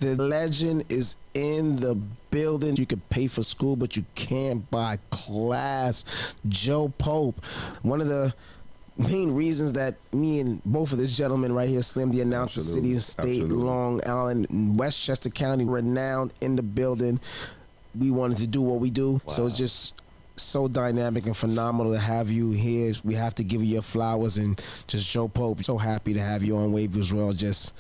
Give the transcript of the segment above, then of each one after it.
The legend is in the building. You could pay for school, but you can't buy class. Joe Pope, one of the main reasons that me and both of this gentleman right here, Slim, the announcer, City and State, Long Island, Westchester County, renowned in the building. We wanted to do what we do. Wow. So it's just so dynamic and phenomenal to have you here. We have to give you your flowers, and just Joe Pope, so happy to have you on Wavy as well. Just,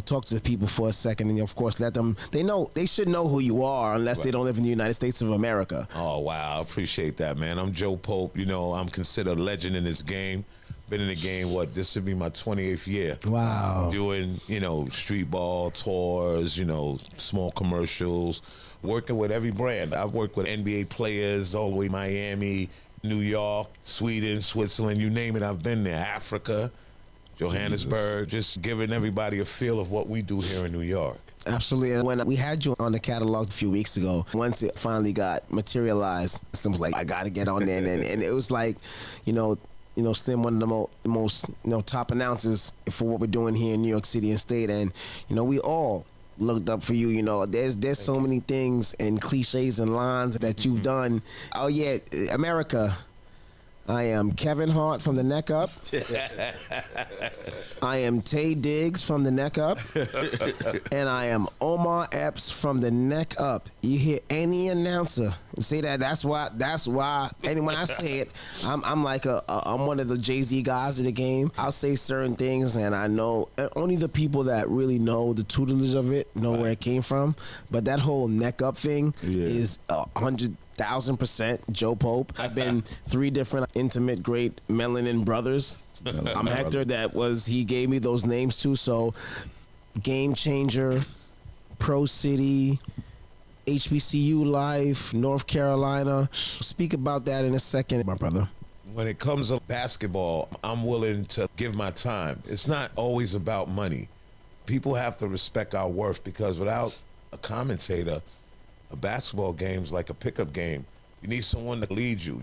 talk to the people for a second, and of course let them, they should know who you are unless they don't live in the United States of America. Oh, wow, I appreciate that, man. I'm Joe Pope. I'm considered a legend in this game. Been in the game, this would be my 28th year. Wow. Doing, Streetball, tours, small commercials, working with every brand. I've worked with NBA players all the way Miami, New York, Sweden, Switzerland, you name it, I've been there. Africa, Johannesburg, just giving everybody a feel of what we do here in New York. Absolutely. And when we had you on the catalog a few weeks ago, once it finally got materialized, Slim was like, I got to get on there. And it was like, Slim, one of the most top announcers for what we're doing here in New York City and State. And, we all looked up for you. There's so many things and cliches and lines that you've done. Oh, yeah, America. I am Kevin Hart from the neck up. I am Tay Diggs from the neck up. And I am Omar Epps from the neck up. You hear any announcer say that, that's why, and when I say it, I'm like I'm one of the Jay-Z guys of the game. I'll say certain things, and I know only the people that really know the tutelage of it know where it came from. But that whole neck up thing is 1,000% Joe Pope. I've been 3 different intimate great melanin brothers. I'm Hector. He gave me those names too. So Game Changer, Pro City, HBCU Life, North Carolina. Speak about that in a second, my brother. When it comes to basketball, I'm willing to give my time. It's not always about money. People have to respect our worth, because without a commentator, a basketball game's like a pickup game. You need someone to lead you,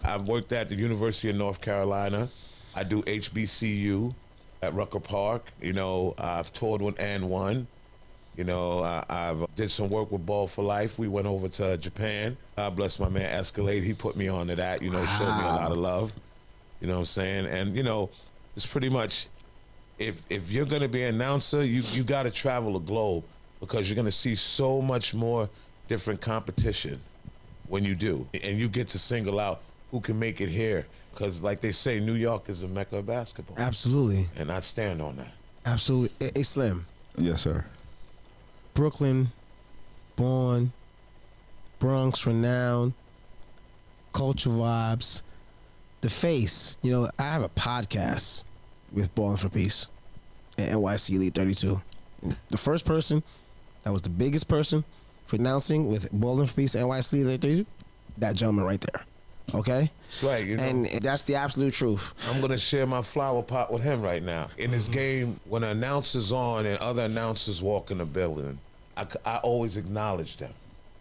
I've worked at the University of North Carolina. I do HBCU at Rucker Park. I've toured with N1. I've did some work with Ball for Life. We went over to Japan. God bless my man Escalade. He put me on to that, showed me a lot of love. You know what I'm saying? And, it's pretty much, if you're going to be an announcer, you got to travel the globe, because you're going to see so much more different competition when you do. And you get to single out who can make it here. Because like they say, New York is a mecca of basketball. Absolutely. And I stand on that. Absolutely. Hey, Slim. Yes, sir. Brooklyn, born, Bronx renowned, culture vibes, the face. I have a podcast with Ballin for Peace at NYC Elite 32. The first person that was the biggest person for announcing with Ballin for Peace at NYC Elite 32, that gentleman right there. Okay? That's right. And that's the absolute truth. I'm going to share my flower pot with him right now. In this game, when an announcer's on and other announcers walk in the building, I always acknowledge them.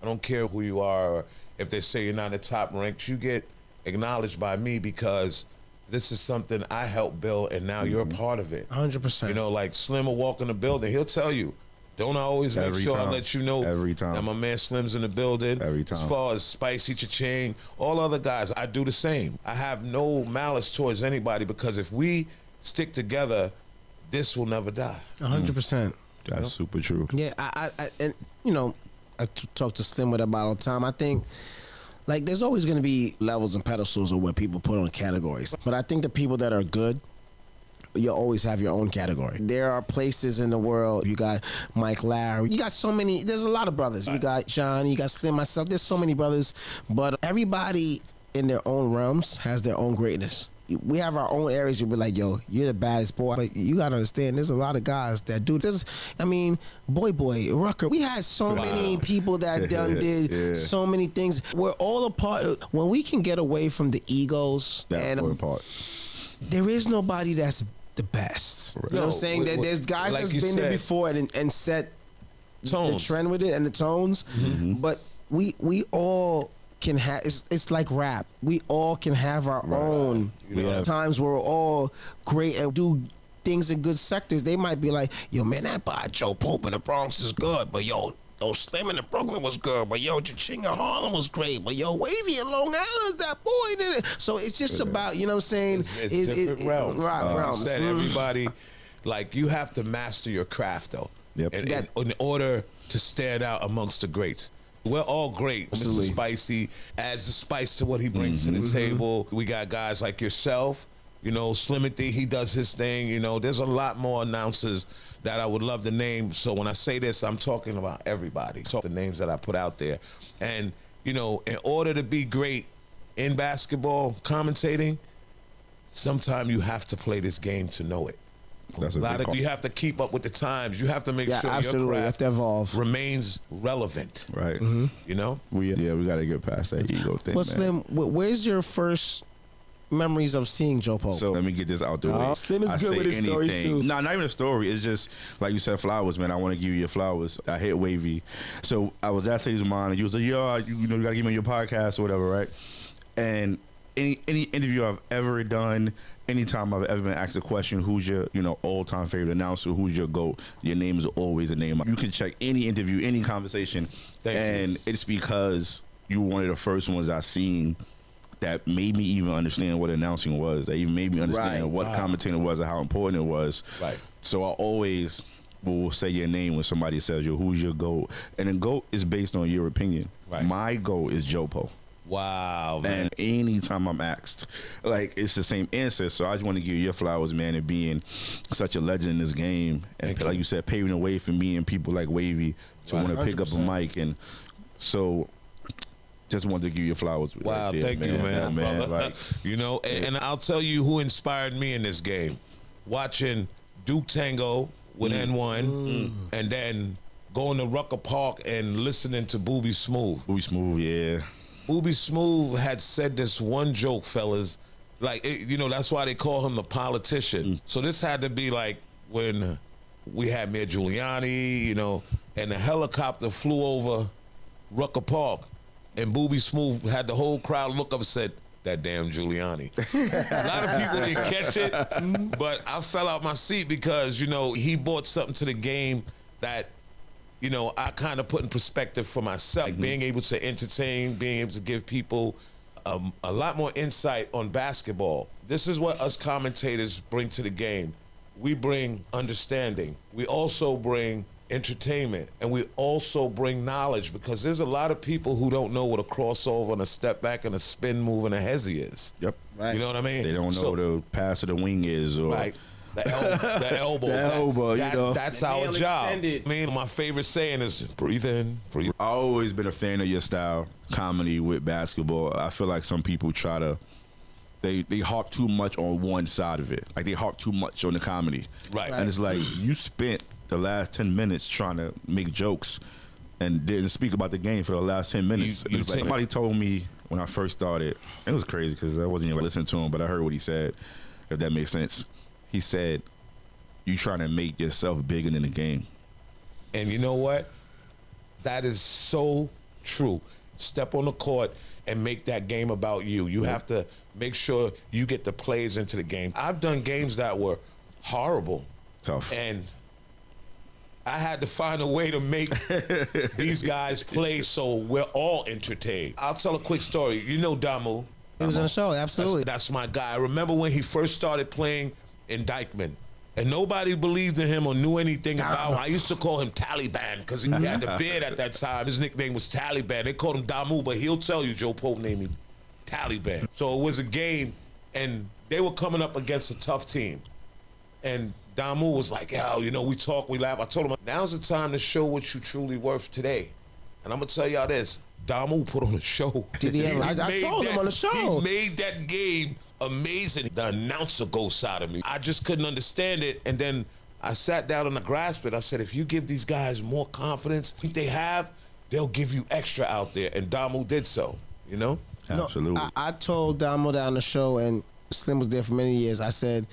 I don't care who you are, or if they say you're not in the top ranked, you get acknowledged by me, because this is something I helped build, and now you're a part of it. 100%. Like Slim will walk in the building, he'll tell you, don't I always make sure I let you know every time that my man Slim's in the building? Every time. As far as Spicy Cha-Ching, all other guys, I do the same. I have no malice towards anybody, because if we stick together, this will never die. 100%. That's super true. Yeah, I talk to Slim about all the time. I think, like, there's always going to be levels and pedestals of what people put on categories. But I think the people that are good, you always have your own category. There are places in the world. You got Mike Larry. You got so many. There's a lot of brothers. You got John. You got Slim, myself. There's so many brothers. But everybody in their own realms has their own greatness. We have our own areas. You'll be like, yo, you're the baddest boy. But you got to understand, there's a lot of guys that do this. Boy, Rucker. We had so many people that did so many things. We're all a part. When we can get away from the egos. That's the part. There is nobody that's the best. Right. You know what I'm saying? There's guys like that's been there before and set the trend with it and the tones. Mm-hmm. But we all can have, it's like rap. We all can have our own times where we're all great and do things in good sectors, they might be like, yo, man, that by Joe Pope in the Bronx is good, but yo, Slim in the Brooklyn was good, but yo, Cha-Ching in Harlem was great, but yo, Wavy in Long Island, that boy in it. So it's just about, you know what I'm saying? It's different realms. Realms. Said everybody, like, you have to master your craft, though. Yep. And in order to stand out amongst the greats. We're all great. Absolutely. Mr. Spicy adds the spice to what he brings to the table. We got guys like yourself, you know, Slimothy, he does his thing. You know, there's a lot more announcers that I would love to name. So when I say this, I'm talking about everybody. The names that I put out there. And, you know, in order to be great in basketball commentating, sometimes you have to play this game to know it. That's You have to keep up with the times. You have to make sure absolutely. your You have craft to evolve. remains relevant. Right. You know? We got to get past that ego thing, Well, man. Slim, where's your first memories of seeing Joe Pope? So let me get this out the way. Slim is I good say with his stories, too. No, not even a story. It's just like you said, flowers, man. I want to give you your flowers. I hit Wavy. So I was at Stage Mine, and you was like, yo, you know, you got to give me your podcast or whatever, right? And any interview I've ever done, anytime I've ever been asked a question, who's your, you know, all-time favorite announcer, who's your GOAT, your name is always a name. You can check any interview, any conversation, and it's because you were one of the first ones I seen that made me even understand what announcing was, that even made me understand what commentating was and how important it was. Right. So I always will say your name when somebody says, yo, who's your GOAT? And then GOAT is based on your opinion. Right. My GOAT is Joe Pope. Wow, man. And anytime I'm asked, like, it's the same answer. So I just want to give you your flowers, man, and being such a legend in this game. And like you said, paving the way for me and people like Wavy to want to pick up a mic. And so just wanted to give you your flowers. Wow, right there, thank you, man. man. Like, you know, and I'll tell you who inspired me in this game. Watching Duke Tango with N1 and then going to Rucker Park and listening to Boobie Smooth. Boobie Smooth, yeah. Boobie Smooth had said this one joke, fellas. Like, you know, that's why they call him the politician. So this had to be like when we had Mayor Giuliani, you know, and the helicopter flew over Rucker Park, and Boobie Smooth had the whole crowd look up and said, that damn Giuliani. A lot of people didn't catch it, but I fell out my seat because, you know, he brought something to the game that, you know, I kind of put in perspective for myself. Like being able to entertain, being able to give people a lot more insight on basketball. This is what us commentators bring to the game. We bring understanding. We also bring entertainment, and we also bring knowledge, because there's a lot of people who don't know what a crossover and a step back and a spin move and a hezzy is. Yep. Right. You know what I mean? They don't know what a pass of the wing is, or right. The elbow. The elbow, you know. That's The our nail job. extended. I mean, my favorite saying is breathe in, breathe. I've always been a fan of your style, comedy with basketball. I feel like some people try to, they harp too much on one side of it. Like, they harp too much on the comedy. Right. And it's like, you spent the last 10 minutes trying to make jokes and didn't speak about the game for the last 10 minutes. You It's like, somebody told me when I first started, it was crazy because I wasn't even listening to him, but I heard what he said, if that makes sense. He said, you trying to make yourself bigger than the game. And you know what? That is so true. Step on the court and make that game about you. You have to make sure you get the players into the game. I've done games that were horrible. Tough. And I had to find a way to make these guys play so we're all entertained. I'll tell a quick story. You know Damu. He was on the show, absolutely. That's my guy. I remember when he first started playing in Dykman, and nobody believed in him or knew anything about him. I used to call him Taliban because he had the beard at that time. His nickname was Taliban. They called him Damu, but he'll tell you Joe Pope named him Taliban. So it was a game, and they were coming up against a tough team. And Damu was like, yo, you know, we talk, we laugh. I told him, now's the time to show what you truly worth today. And I'm going to tell y'all this. Damu put on a show. Did he ever? I told him on the show. He made that game amazing. The announcer ghost out of me. I just couldn't understand it. And then I sat down and I grasped it. I said, if you give these guys more confidence they have, they'll give you extra out there. And Damu did so, you know? Absolutely. No, I told Damo down the show, and Slim was there for many years. I said,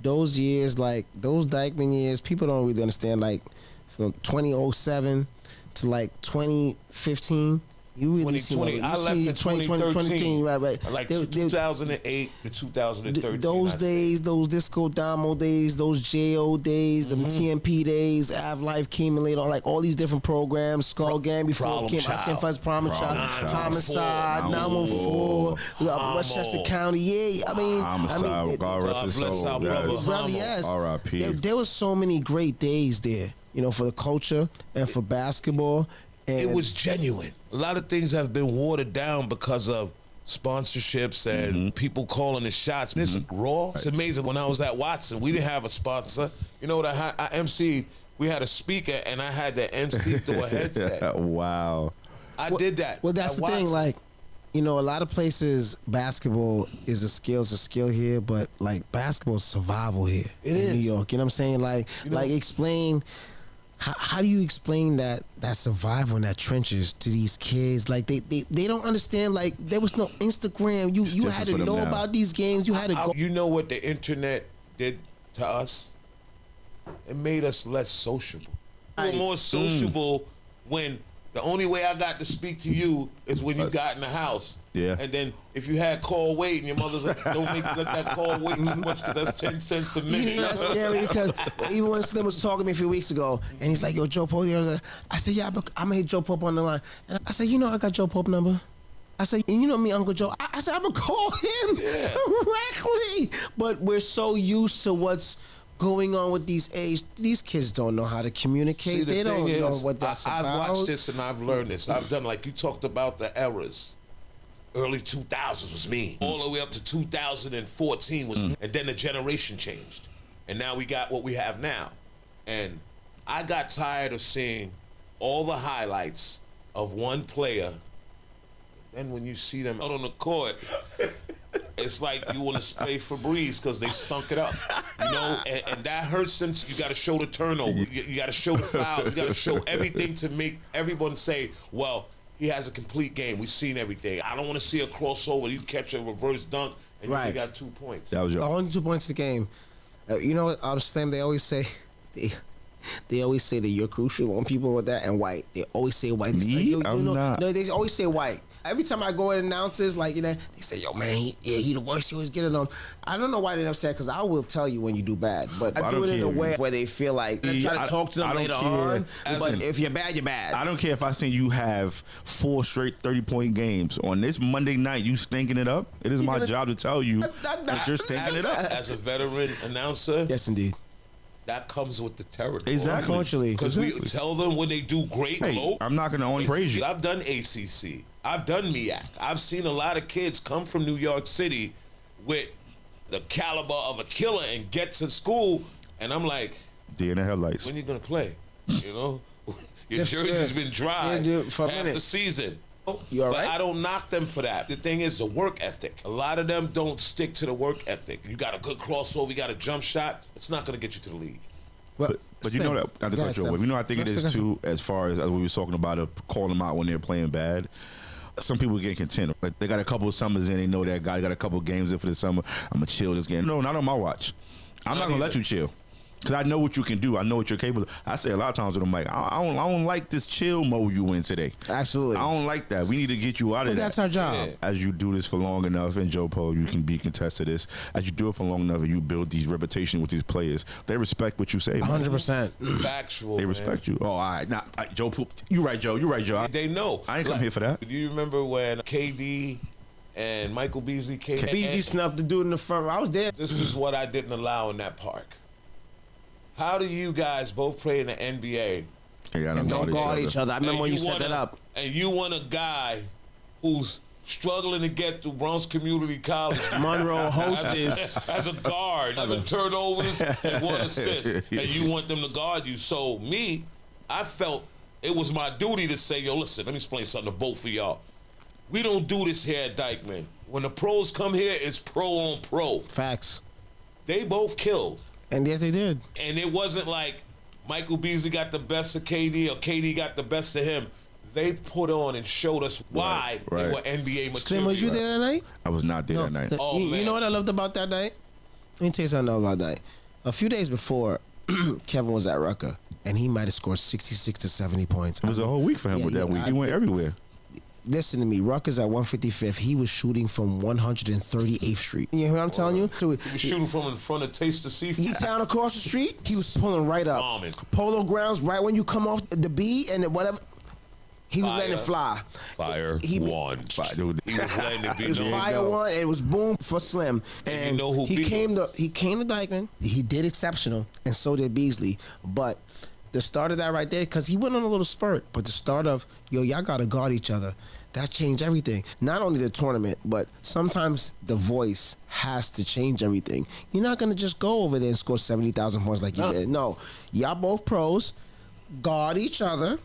those years, like those Dykman years, people don't really understand. Like from 2007 to like 2015, You really see 2020. I left in 2013. Right. Like 2008 to 2013. Those days, those Disco Damo days, those JO days, the TMP days, Av Life came in later on, like all these different programs, Skull Gang before it came, I Can't Fight Problem Child, Homicide, 914, Westchester County. Yeah, I mean, God rest his soul. Brother, yes. R.I.P. There was so many great days there, you know, for the culture and for basketball. And it was genuine. A lot of things have been watered down because of sponsorships and people calling the shots. This raw. It's amazing. When I was at Watson, we didn't have a sponsor. You know what? I emceed. We had a speaker, and I had to MC through a headset. Wow. I did that. Well, that's the thing. Like, you know, a lot of places, basketball is a skill here, but like basketball is survival here in New York. You know what I'm saying? Like, explain. How do you explain that survival in that trenches to these kids? Like they don't understand. Like there was no Instagram. You had to know about these games. You had to go. You know what the internet did to us? It made us less sociable. We were more sociable when the only way I got to speak to you is when you got in the house. Yeah. And then if you had call wait and your mother's like, don't let that call wait too much because that's 10 cents a minute. You know, that's scary because even when Slim was talking to me a few weeks ago and he's like, yo, Joe Pope, I said, yeah, I'm going to hit Joe Pope on the line. And I said, you know, I got Joe Pope number. I said, and you know me, Uncle Joe. I said, I'm going to call him directly. But we're so used to what's going on with these kids don't know how to communicate. See, they don't know what that's about. I've watched this and I've learned this. I've done, like you talked about the eras. Early 2000s was me. All the way up to 2014 was me. And then the generation changed. And now we got what we have now. And I got tired of seeing all the highlights of one player. Then when you see them out on the court, it's like you want to spray Febreze because they stunk it up. You know, and that hurts them. You got to show the turnover. You got to show the fouls. You got to show everything to make everyone say, well, he has a complete game. We've seen everything. I don't want to see a crossover. You catch a reverse dunk, and you only got 2 points. That was your only 2 points to the game. You know what, Slim, they always say, they always say that you're crucial on people with that and white. They always say white. Me? Like, I'm not. No, they always say white. Every time I go and announcers, like, you know, they say, yo, man, he the worst. He was getting them. I don't know why they're upset, because I will tell you when you do bad. But I do it in a way where they feel like, I try to talk to them later on. But if you're bad, you're bad. I don't care if I seen you have 4 straight 30-point games. On this Monday night, you stinking it up. It is my job to tell you that you're stinking it up. As a veteran announcer. Yes, indeed. That comes with the territory. Exactly. Unfortunately. Because we tell them when they do great. Hey, I'm not going to only praise you. I've done ACC. I've done MEAC. I've seen a lot of kids come from New York City with the caliber of a killer and get to school, and I'm like, deer in the headlights. when are you going to play? You know? Your jersey's been dry half the season. You all right? But I don't knock them for that. The thing is the work ethic. A lot of them don't stick to the work ethic. You got a good crossover, you got a jump shot. It's not going to get you to the league. But you know that, not to cut you off, you know, I think it is too, as far as we were talking about, calling them out when they're playing bad. Some people get content. Like they got a couple of summers in, they know that guy got a couple of games in for the summer. I'm going to chill this game. No, not on my watch. I'm not going to let you chill. Because I know what you can do. I know what you're capable of. I say a lot of times with them, like, I don't like this chill mode you in today. Absolutely. I don't like that. We need to get you out of that. That's our job. Yeah. As you do this for long enough, and Joe Poe, you can be contest to this. As you do it for long enough and you build these reputation with these players, they respect what you say. 100%. Factual. They respect you. Oh, all right. Now, Joe Pope. You right, Joe. You right, Joe. They know. I ain't come here for that. Do you remember when KD and Michael Beasley came? Beasley snuffed the dude in the front. I was there. This is what I didn't allow in that park. How do you guys both play in the NBA and don't guard each other? I remember when you set that up. And you want a guy who's struggling to get through Bronx Community College. Monroe Hostess. As a guard, 11 turnovers and 1 assist. And you want them to guard you. So me, I felt it was my duty to say, yo, listen, let me explain something to both of y'all. We don't do this here at Dykman. When the pros come here, it's pro on pro. Facts. They both killed. And yes, they did. And it wasn't like Michael Beasley got the best of KD or KD got the best of him. They put on and showed us why they were NBA material. Slim, was you there that night? I was not there that night. You know what I loved about that night? Let me tell you something about that. A few days before, Kevin was at Rucker, and he might have scored 66 to 70 points. It was a whole week for him with that week. He went everywhere. Listen to me. Rucker's at 155th. He was shooting from 138th Street. You hear what I'm telling you? So He was shooting from in front of Taste the Seafood. E-Town across the street, he was pulling right up. Bombing. Polo Grounds, right when you come off the B and whatever, he was letting it fly. Fire He one. He was letting it be It was known. fire one, and it was boom for Slim. And you know who he beat came to Dykman. He did exceptional, and so did Beasley. But the start of that right there, because he went on a little spurt, but the start of, y'all got to guard each other. That changed everything. Not only the tournament, but sometimes the voice has to change everything. You're not going to just go over there and score 70,000 points like you did. No. Y'all both pros. Guard each other.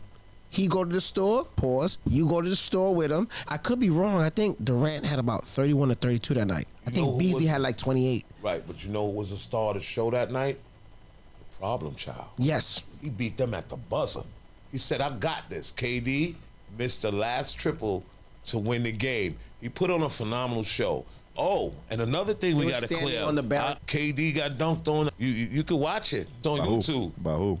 He go to the store, pause. You go to the store with him. I could be wrong. I think Durant had about 31 or 32 that night. I think Beasley had like 28. Right, but you know who was the star of the show that night? The Problem Child. Yes. He beat them at the buzzer. He said, I got this. KD missed the last triple to win the game. He put on a phenomenal show. Oh, and another thing we got to clear. On the barrel. KD got dunked on. You could watch it. It's on YouTube. By who?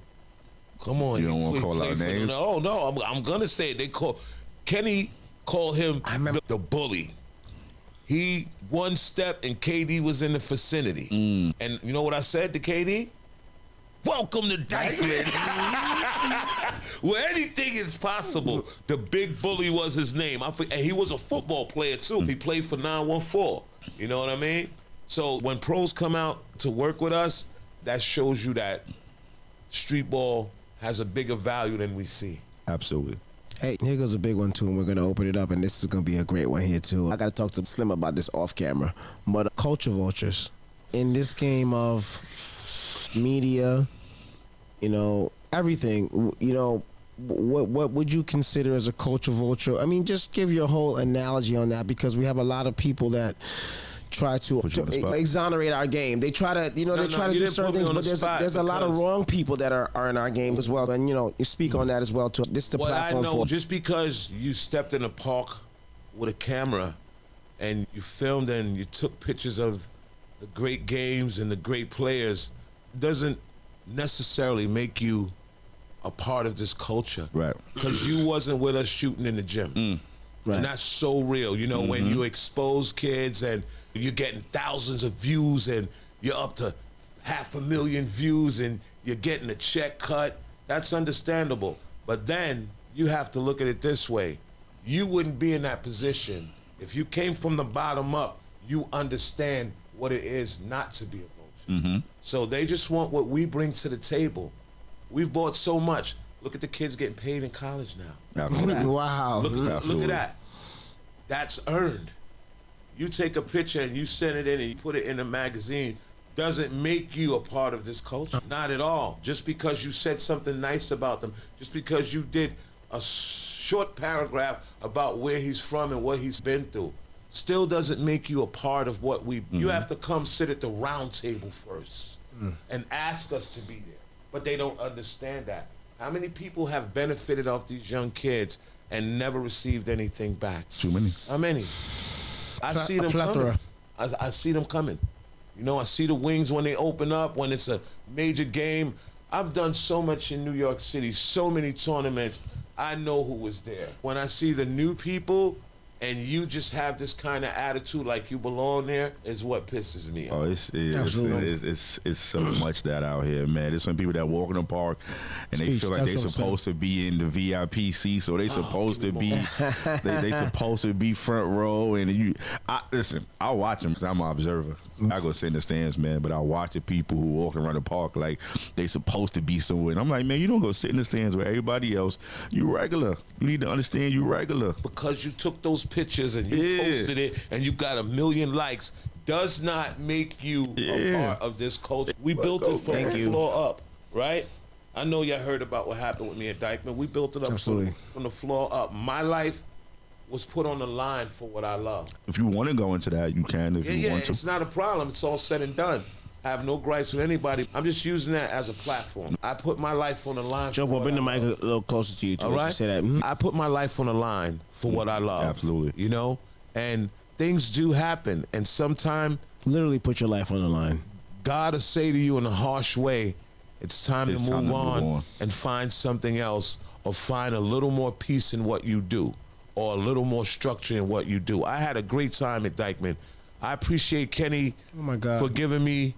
Come on. You don't want to call out names? No, I'm going to say it. Kenny called him the bully. He one step and KD was in the vicinity. And you know what I said to KD? Welcome to Dykman. Where anything is possible. The big bully was his name. And he was a football player too. He played for 914. You know what I mean? So when pros come out to work with us, that shows you that street ball has a bigger value than we see. Absolutely. Hey, here goes a big one too, and we're gonna open it up, and this is gonna be a great one here too. I gotta talk to Slim about this off camera. But culture vultures in this game of media, everything, what would you consider as a culture vulture? I mean, just give your whole analogy on that, because we have a lot of people that try to exonerate our game. They try to, they try to do certain things, but there's a lot of wrong people that are in our game as well. And, you speak on that as well too. This is the platform for. Just because you stepped in a park with a camera and you filmed and you took pictures of the great games and the great players doesn't necessarily make you a part of this culture. Right. Because you wasn't with us shooting in the gym. Right. And that's so real. When you expose kids and you're getting thousands of views and you're up to 500,000 views and you're getting a check cut, that's understandable. But then you have to look at it this way. You wouldn't be in that position if you came from the bottom up. You understand what it is not to be a vulture. So they just want what we bring to the table. We've bought so much. Look at the kids getting paid in college now. Wow. Look at that. That's earned. You take a picture and you send it in and you put it in a magazine doesn't make you a part of this culture. Not at all. Just because you said something nice about them, just because you did a short paragraph about where he's from and what he's been through, still doesn't make you a part of what we. You have to come sit at the round table first and ask us to be there. But they don't understand that. How many people have benefited off these young kids and never received anything back? Too many. How many? I see them coming. I see them coming. I see the wings when they open up, when it's a major game. I've done so much in New York City, so many tournaments. I know who was there. When I see the new people and you just have this kind of attitude like you belong there, is what pisses me off. Oh, it's so much that out here, man. There's some people that walk in the park and they feel like they're supposed to be in the VIP seat, so they supposed to be they supposed to be front row. And listen, I'll watch them because I'm an observer. I go sit in the stands, man, but I watch the people who walk around the park like they supposed to be somewhere. And I'm like, man, you don't go sit in the stands with everybody else. You regular. You need to understand you regular. Because you took those pictures and you posted it and you got 1 million likes does not make you a part of this culture. We built it from the floor up, right? I know y'all heard about what happened with me at Dykman. We built it up from the floor up. My life was put on the line for what I love. If you want to go into that, you can. If you want to. It's not a problem. It's all said and done. I have no gripes with anybody. I'm just using that as a platform. I put my life on the line. Joe, bring the mic a little closer to you, too. All right? You say that. I put my life on the line for what I love. Absolutely. And things do happen. And sometimes, literally put your life on the line. God will say to you in a harsh way, it's time to move on and find something else, or find a little more peace in what you do. or a little more structure in what you do. I had a great time at Dykman. I appreciate Kenny for giving me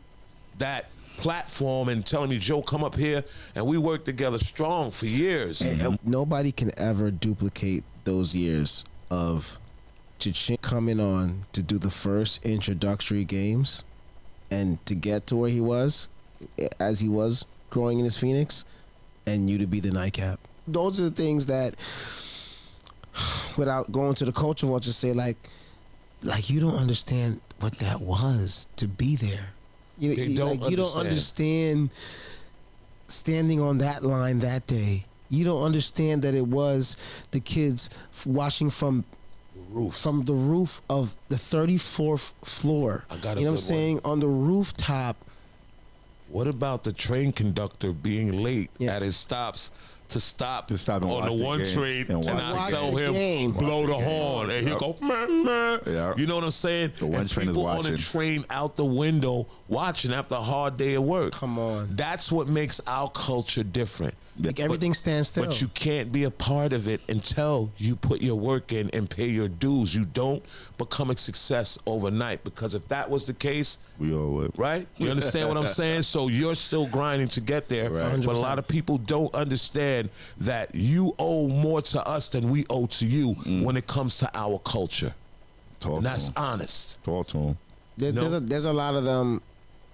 that platform and telling me, Joe, come up here, and we worked together strong for years. And nobody can ever duplicate those years of Cha-Ching coming on to do the first introductory games and to get to where he was as he was growing in his Phoenix, and you to be the nightcap. Those are the things that, without going to the culture war, just say like you don't understand what that was to be there. You don't understand standing on that line that day. You don't understand that it was the kids watching from the roof of the 34th floor. I got you know what I'm saying? On the rooftop. What about the train conductor being late at his stops to stop on the one train and I tell him blow the horn and he'll go meh. You know what I'm saying? The one train is watching. People on the train out the window watching after a hard day of work. Come on. That's what makes our culture different. Like everything stands still. But you can't be a part of it until you put your work in and pay your dues. You don't become a success overnight, because if that was the case, we all would. Right? You understand what I'm saying? So you're still grinding to get there. Right. But a lot of people don't understand that you owe more to us than we owe to you when it comes to our culture. And that's honest. Talk to them. There's a lot of them.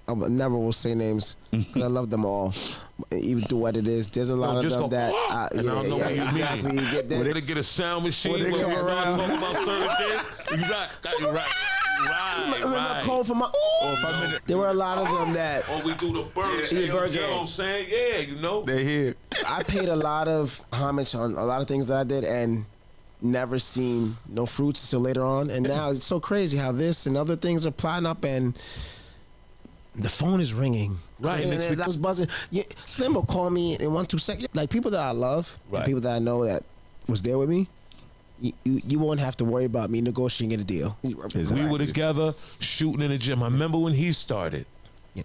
I never will say names because I love them all, even through what it is. There's a lot of them that I don't know what you exactly. mean. We're gonna get a sound machine. We're gonna start talking about certain things. Exactly. Right. Call for my. There were a lot of them that. Or we do the bird. You know what I'm saying? Yeah, you know. They're here. I paid a lot of homage on a lot of things that I did and never seen no fruits until later on. And now it's so crazy how this and other things are plotting up and the phone is ringing. Right. And that was buzzing. Slim will call me in 1-2 seconds. Like people that I love, and people that I know that was there with me, you won't have to worry about me negotiating a deal. We were together shooting in the gym. I remember when he started.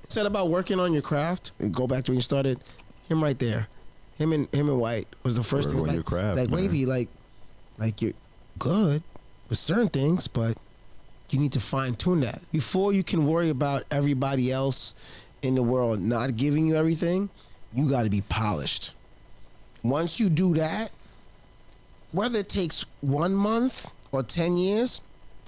Said about working on your craft, and go back to when you started, him right there. Him and White was the first thing. Like Wavy, like you're good with certain things, but you need to fine tune that. Before you can worry about everybody else in the world not giving you everything, you got to be polished. Once you do that, whether it takes 1 month or 10 years,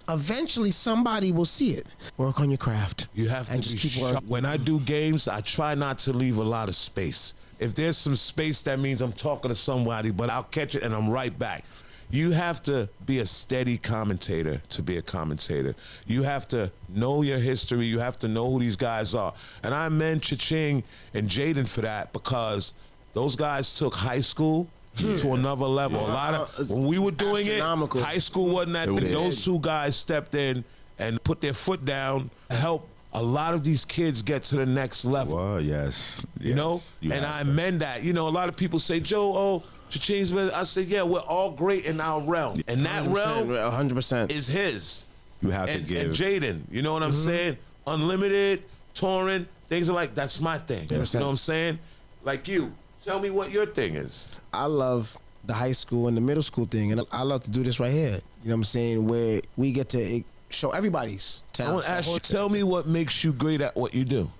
eventually somebody will see it. Work on your craft. You have to be sharp. When I do games, I try not to leave a lot of space. If there's some space, that means I'm talking to somebody, but I'll catch it and I'm right back. You have to be a steady commentator to be a commentator. You have to know your history. You have to know who these guys are. And I commend Cha-Ching and Jaden for that, because those guys took high school to another level. A lot of when we were doing it, high school wasn't that big. Those two guys stepped in and put their foot down, help a lot of these kids get to the next level. Well, yes. You know? And I commend that. You know, a lot of people say, Joe, Cha-Ching's, I said, yeah, we're all great in our realm. And that realm 100% is his. You have to give. And Jaden, you know what I'm saying? Unlimited, touring, things are like, that's my thing. You know what I'm saying? Like you, tell me what your thing is. I love the high school and the middle school thing, and I love to do this right here. You know what I'm saying? Where we get to show everybody's talent. I want to ask you, tell me what makes you great at what you do.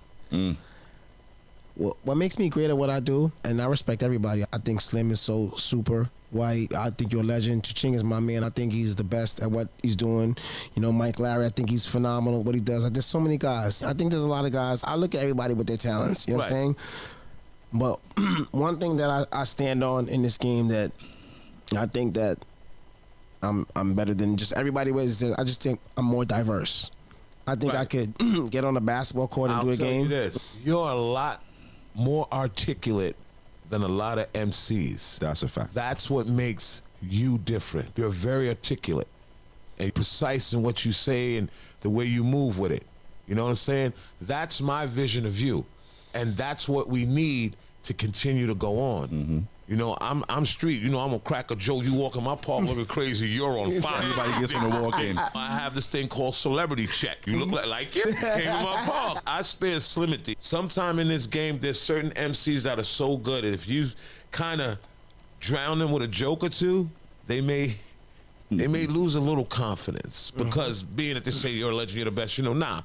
What makes me great at what I do, and I respect everybody. I think Slim is so super. White, I think you're a legend. Cha-Ching is my man. I think he's the best at what he's doing. You know, Mike Larry, I think he's phenomenal at what he does. There's so many guys. I think there's a lot of guys. I look at everybody with their talents. You know what I'm saying? But one thing that I stand on in this game that I think that I'm better than just everybody is I just think I'm more diverse. I think I could get on a basketball court and do a game. You're a lot more articulate than a lot of MCs. That's a fact. That's what makes you different. You're very articulate and precise in what you say and the way you move with it. You know what I'm saying? That's my vision of you. And that's what we need to continue to go on. You know, I'm street. You know, I'm a cracker Joe. You walk in my park looking crazy, you're on fire. Everybody gets on the walk in. I have this thing called celebrity check. You look like you came to my park. I spare Slimity. Sometime in this game, there's certain MCs that are so good, and if you kind of drown them with a joke or two, they may they may lose a little confidence because being that they say you're a legend, you're the best, nah.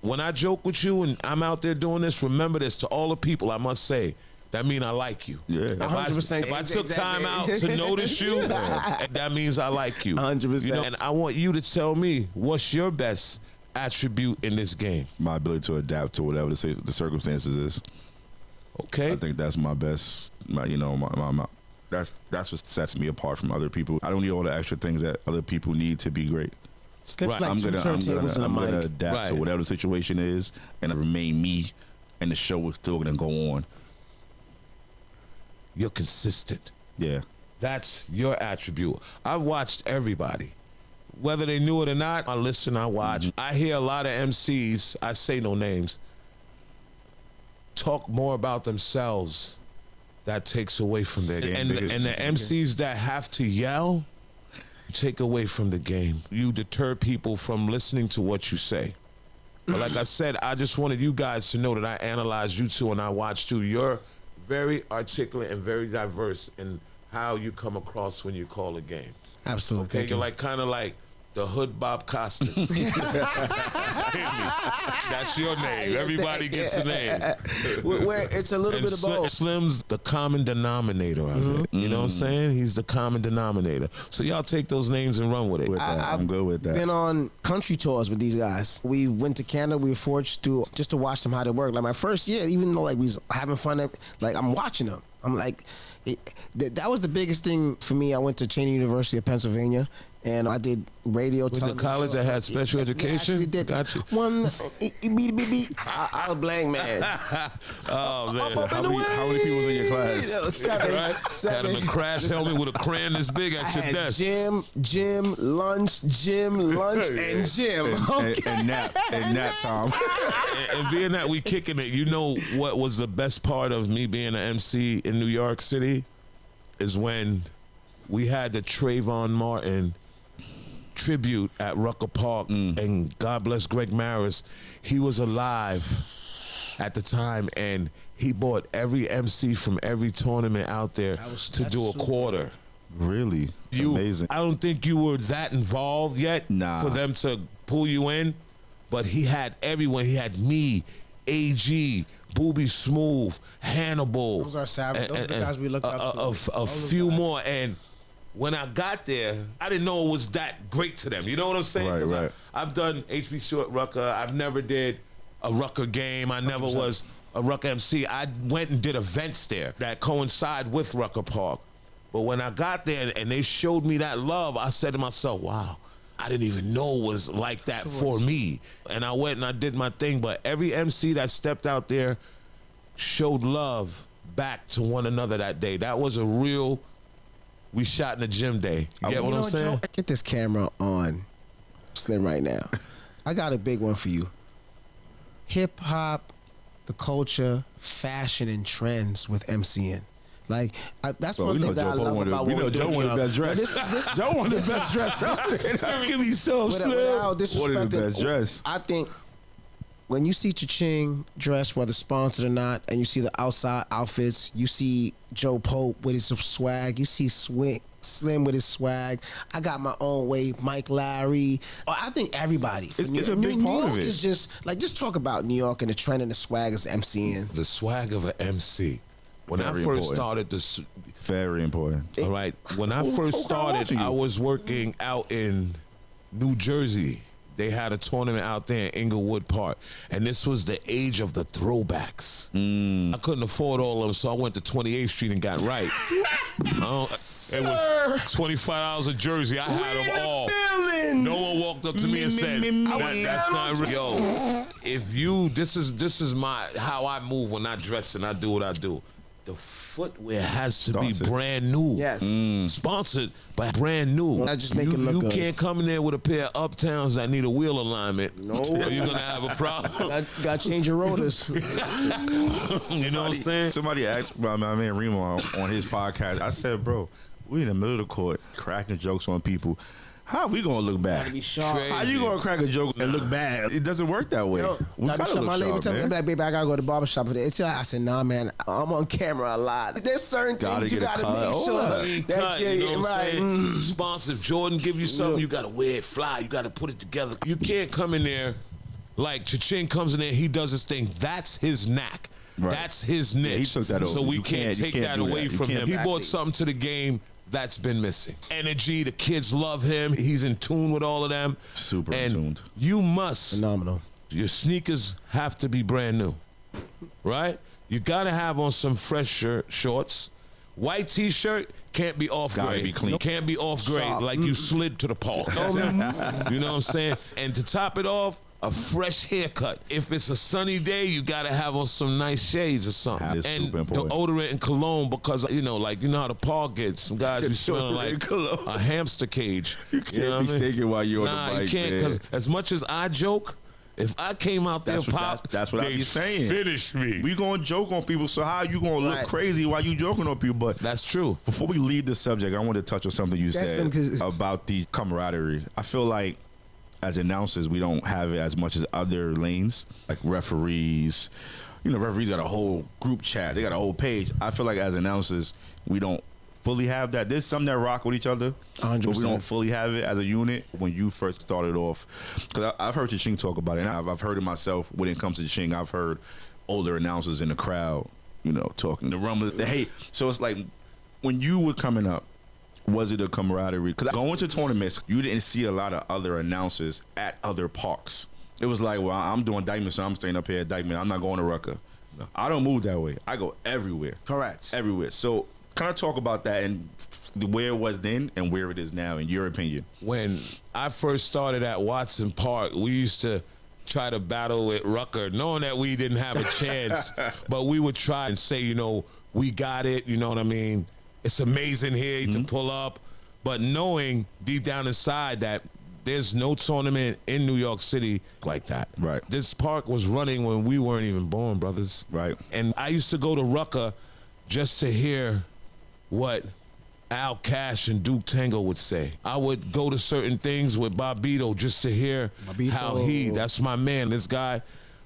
When I joke with you and I'm out there doing this, remember this, to all the people, I must say, that mean I like you. Yeah. If I took time out to notice you, that means I like you. 100%. And I want you to tell me, what's your best attribute in this game? My ability to adapt to whatever the circumstances is. Okay. I think that's my best. That's what sets me apart from other people. I don't need all the extra things that other people need to be great. Slips like two turntables and a I'm mic. gonna adapt to whatever the situation is and remain me, and the show is still gonna go on. You're consistent. Yeah. That's your attribute. I've watched everybody. Whether they knew it or not, I listen, I watch. I hear a lot of MCs, I say no names, talk more about themselves. That takes away from their game. And the MCs that have to yell, take away from the game. You deter people from listening to what you say. But like I said, I just wanted you guys to know that I analyzed you two and I watched you. You're very articulate and very diverse in how you come across when you call a game. Absolutely. Okay, you're like kind of like the Hood Bob Costas. That's your name. Everybody gets a name. Where it's a little bit of both. Slim's the common denominator of it. You know what I'm saying? He's the common denominator. So y'all take those names and run with it. I'm good with that. Been on country tours with these guys. We went to Canada. We were forged to just to watch them how they work. Like my first year, even though like we was having fun, like I'm watching them. I'm like, that was the biggest thing for me. I went to Cheney University of Pennsylvania, and I did radio. Was the college that had special education? Yeah, did. Got you. One, I was blank, man. Oh man, How many people was in your class? Seven. Right? Had him a crash helmet with a crayon this big at your desk. Gym, lunch, and gym. And nap time. And being that we kicking it, you know what was the best part of me being an MC in New York City is when we had the Trayvon Martin tribute at Rucker Park, and God bless Greg Maris. He was alive at the time, and he bought every MC from every tournament out there to do a quarter. Really? It's amazing. I don't think you were that involved yet for them to pull you in, but he had everyone. He had me, AG, Boobie Smooth, Hannibal. Those are savage. Those are the guys we looked up to. A few more. And when I got there, I didn't know it was that great to them. You know what I'm saying? Right. I've done HBCU at Rucker. I've never did a Rucker game. I never was a Rucker MC. I went and did events there that coincide with Rucker Park. But when I got there and they showed me that love, I said to myself, wow, I didn't even know it was like that for me. And I went and I did my thing. But every MC that stepped out there showed love back to one another that day. That was a real, we shot in the gym day. You get what I'm saying? Joe, get this camera on Slim right now. I got a big one for you. Hip hop, the culture, fashion, and trends with MCing. Like that's one thing that I love about what we're doing. Joe wanted the best dress. Joe wanted the best dress. Give me so Slim. What is the best dress? I think when you see Cha-Ching dressed, whether sponsored or not, and you see the outside outfits, you see Joe Pope with his swag, you see Slim with his swag. I got my own way, Mike Larry. I think everybody. It's a big part of it. Is just talk about New York and the trend and the swag as MCing. The swag of an MC. When I first started this, very important. All right. When I first started, I was working out in New Jersey. They had a tournament out there in Inglewood Park, and this was the age of the throwbacks. I couldn't afford all of them, so I went to 28th Street and got right. It was $25 a jersey. I had them all. No one walked up to me and said, "That's not real." Yo, if you, this is my how I move when I dress and I do what I do. The footwear has to be brand new. Yes. Sponsored, but brand new. That just make it look You good. can't come in there with a pair of Uptowns that need a wheel alignment. No. Or you're going to have a problem. Got to change your rotors. You know what I'm saying? Somebody asked my man Remo on his podcast. I said, bro, We in the middle of the court, cracking jokes on people. How we gonna look bad? Gotta be sharp. How you gonna crack a joke and look bad? It doesn't work that way. Yo, We gotta gotta show my look lady sharp, tell me, man. like, baby, I gotta go to the barbershop today. I said, nah, man, I'm on camera a lot. There's certain Gotta things you get a gotta cut. make Oh, sure yeah. that Cut, you're you know what I'm right. saying? Sponsor, if Jordan give you something, you gotta wear it fly. You gotta put it together. You can't come in there like Cha-Ching comes in there, he does his thing. That's his knack. Right. That's his niche. he took that So over. we You can't can't take that do that. away You from can't. him. He brought Exactly. something to the game that's been missing. Energy, the kids love him. He's in tune with all of them. Super in and tuned. You must. Phenomenal. Your sneakers have to be brand new, right? You gotta have on some fresh shorts. White T-shirt can't be off Gotta grade. be clean. Can't be off grade Sharp. like you slid to the park. You know what I'm saying? And to top it off, a fresh haircut. If it's a sunny day, you gotta have on some nice shades or something. That is And super important. deodorant and cologne, because you know how the park gets. Some guys be smelling Deodorant like and cologne. a hamster cage. You can't be stinking while you're on the bike, you can't, because man. as much as I joke, if I came out there pop, That's what I they'd be saying. finish me. We gonna joke on people, so how you gonna look Right. crazy while you joking on people? But That's true. before we leave the subject, I want to touch on something you That's said them 'cause- about the camaraderie. I feel like as announcers, we don't have it as much as other lanes, like referees. You know, referees got a whole group chat. They got a whole page. I feel like as announcers, we don't fully have that. There's some that rock with each other, but 100%. we don't fully have it as a unit. When you first started off, because I've heard Ching talk about it, and I've heard it myself when it comes to Ching. I've heard older announcers in the crowd, you know, talking the rumble, the hate. So it's like when you were coming up, was it a camaraderie? Because going to tournaments, you didn't see a lot of other announcers at other parks. It was like, well, I'm doing Dykman, so I'm staying up here at Dykman. I'm not going to Rucker. No. I don't move that way. I go everywhere. Correct. Everywhere. So kind of talk about that and where it was then and where it is now, in your opinion. When I first started at Watson Park, we used to try to battle with Rucker, knowing that we didn't have a chance, but we would try and say, you know, we got it, you know what I mean? It's amazing here to pull up, but knowing deep down inside that there's no tournament in New York City like that. Right. This park was running when we weren't even born, brothers. Right. And I used to go to Rucker just to hear what Al Cash and Duke Tango would say. I would go to certain things with Bobito just to hear how that's my man. This guy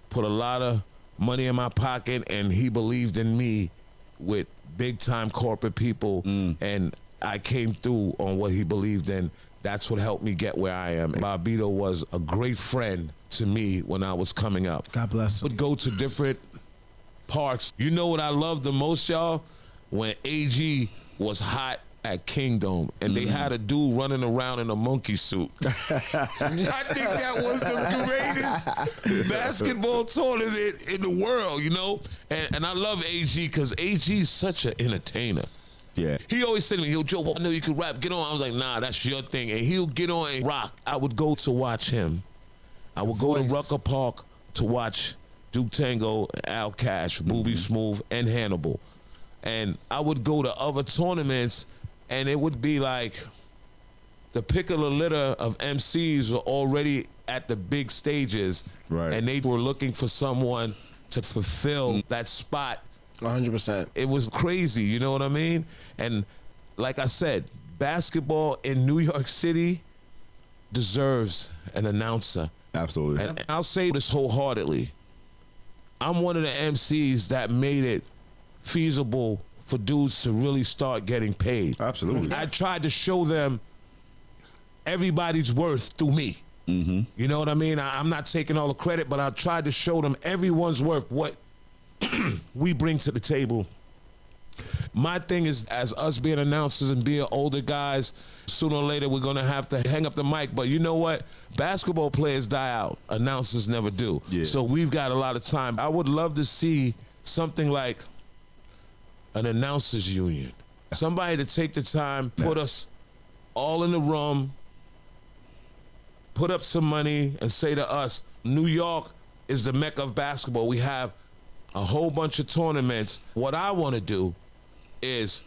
put a lot of money in my pocket, and he believed in me with big time corporate people, and I came through on what he believed in. That's what helped me get where I am. And Bobito was a great friend to me when I was coming up. God bless him. Would go to different parks. You know what I love the most, y'all? When AG was hot at Kingdom and they had a dude running around in a monkey suit. I think that was the greatest basketball tournament in the world, you know? And I love AG because AG is such an entertainer. Yeah. He always said to me, yo, Joe, I know you can rap, get on. I was like, nah, that's your thing. And he'll get on and rock. I would go to watch him. I would go to Rucker Park to watch Duke Tango, Al Cash, Boobie Smooth, and Hannibal. And I would go to other tournaments, and it would be like the pick of the litter of MCs were already at the big stages, Right. and they were looking for someone to fulfill that spot. 100%. It was crazy, you know what I mean? And like I said, basketball in New York City deserves an announcer. Absolutely. And I'll say this wholeheartedly. I'm one of the MCs that made it feasible for dudes to really start getting paid. Absolutely. I tried to show them everybody's worth through me. Mm-hmm. You know what I mean? I'm not taking all the credit, but I tried to show them everyone's worth, what we bring to the table. My thing is, as us being announcers and being older guys, sooner or later we're going to have to hang up the mic. But you know what? Basketball players die out. Announcers never do. Yeah. So we've got a lot of time. I would love to see something like an announcers union. Somebody to take the time, put us all in the room, put up some money, and say to us, New York is the mecca of basketball. We have a whole bunch of tournaments. What I want to do is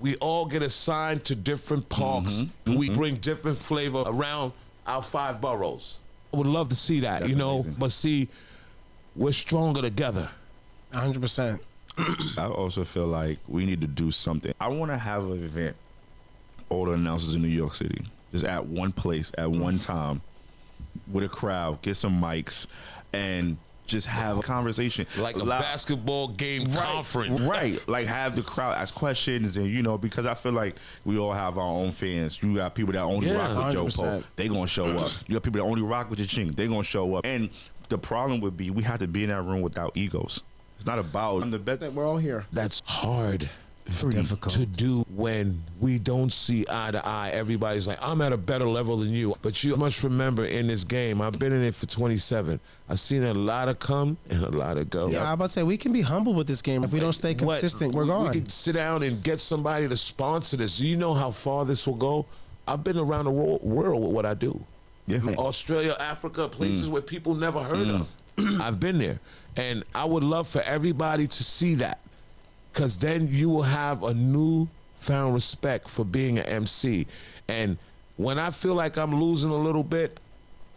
we all get assigned to different parks, and we bring different flavor around our 5 boroughs. I would love to see that, That's you know, amazing. but see, we're stronger together. 100%. I also feel like we need to do something. I want to have an event all the announcers in New York City, just at one place at one time with a crowd, get some mics, and just have a conversation. Like a basketball game conference. Right. Like have the crowd ask questions and, you know, because I feel like we all have our own fans. You got people that only rock with 100%. Joe Pope. They gonna show up. You got people that only rock with your chink. They gonna show up. And the problem would be we have to be in that room without egos. It's not about I'm the best. We're all here. That's hard difficult to do when we don't see eye to eye. Everybody's like, I'm at a better level than you. But you must remember in this game, I've been in it for 27. I've seen a lot of come and a lot of go. Yeah, I'm about to say, we can be humble with this game. If we don't stay consistent, we're gone. We can sit down and get somebody to sponsor this. Do you know how far this will go? I've been around the world with what I do. Yeah. Australia, Africa, places where people never heard of. I've been there. And I would love for everybody to see that. Because then you will have a newfound respect for being an MC. And when I feel like I'm losing a little bit,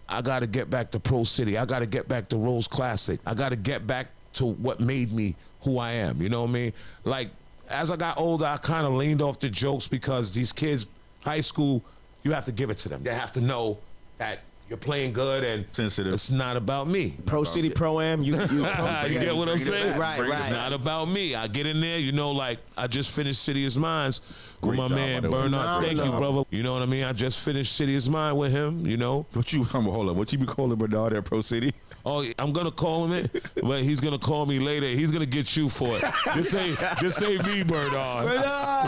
I got to get back to Pro City. I got to get back to Rose Classic. I got to get back to what made me who I am. You know what I mean? Like, as I got older, I kind of leaned off the jokes because these kids, high school, you have to give it to them. They have to know that you're playing good and Sensitive. It's not about me. Pro City, Pro Am, you get what I'm saying? Right. Not about me. I get in there, you know, like I just finished City is Mine's with Great my job, man by the way. Bernard. Thank you, brother. You know what I mean? I just finished City is Mine with him, you know. Hold up. What you be calling Bernard at Pro City? Oh, I'm gonna call him it, but he's gonna call me later. He's gonna get you for it. This ain't me, Bernard.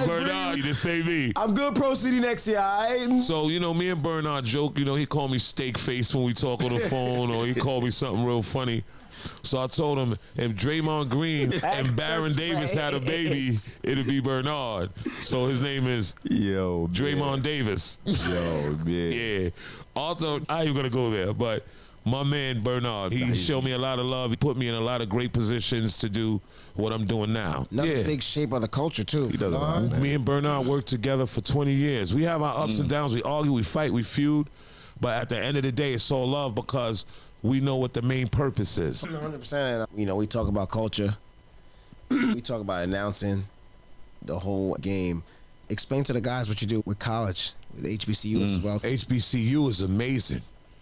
Bernard, this ain't me. I'm good Pro City next year, all right? So, you know, me and Bernard joke, you know, he called me steak face when we talk on the phone, or he called me something real funny. So I told him if Draymond Green and Baron Davis had a baby, it'd be Bernard. So his name is Draymond Davis. Yo, man. Yeah. Although I ain't gonna go there, but my man Bernard, he showed me a lot of love. He put me in a lot of great positions to do what I'm doing now. Another big shape of the culture, too. He does a lot, man. Me and Bernard worked together for 20 years. We have our ups and downs. We argue, we fight, we feud. But at the end of the day, it's all love because we know what the main purpose is. 100%. You know, we talk about culture. We talk about announcing the whole game. Explain to the guys what you do with college, with HBCU as well. HBCU is amazing.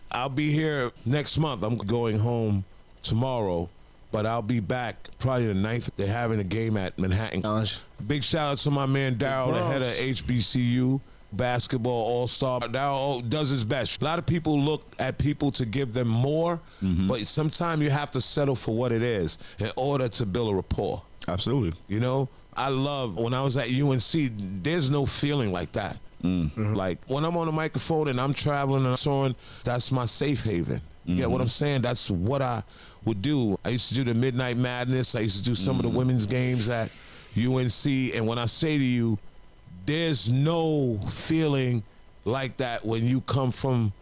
I'll be here next month. I'm going home tomorrow, but I'll be back probably the 9th. They're having a game at Manhattan College. Big shout out to my man Daryl, the head of HBCU. Basketball all-star. Daryl does his best. A lot of people look at people to give them more, but sometimes you have to settle for what it is in order to build a rapport. Absolutely. You know, I love when I was at UNC, there's no feeling like that. Like when I'm on the microphone and I'm traveling and I'm touring, that's my safe haven. You get what I'm saying? That's what I would do. I used to do the Midnight Madness. I used to do some of the women's games at UNC. And when I say to you, there's no feeling like that when you come from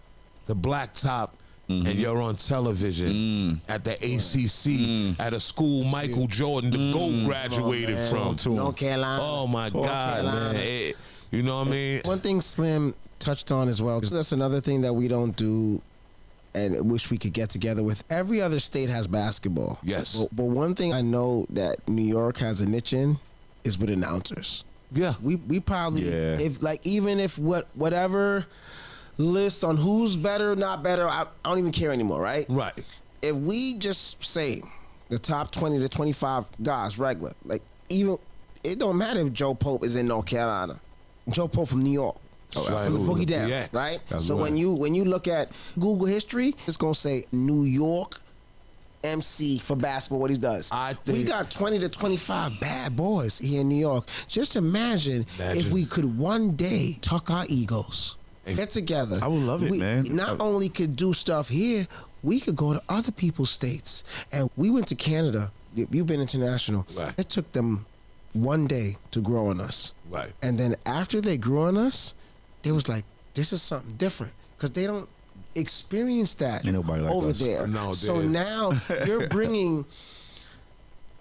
the blacktop and you're on television at the ACC at a school Michael Jordan, the GOAT, graduated from. North Carolina. Oh my God, man! You know what I mean? One thing Slim touched on as well, 'cause that's another thing that we don't do, and wish we could get together with. Every other state has basketball. Yes. But one thing I know that New York has a niche in is with announcers. Yeah. We probably even if whatever list on who's better, not better, I don't even care anymore, right? Right. If we just say the top 20 to 25 guys regular, like even it don't matter if Joe Pope is in North Carolina, Joe Pope from New York. From the Boogie Down, right? So when you look at Google history, it's gonna say New York MC for basketball, what he does. We got 20 to 25 bad boys here in New York. Just imagine if we could one day tuck our egos, get together. I would love it, man. Not only could do stuff here, we could go to other people's states. And we went to Canada. You've been international. Right. It took them one day to grow on us. Right. And then after they grew on us, they was like, this is something different. Because they don't experience that Ain't nobody like over us. there. No, so there is. now you're bringing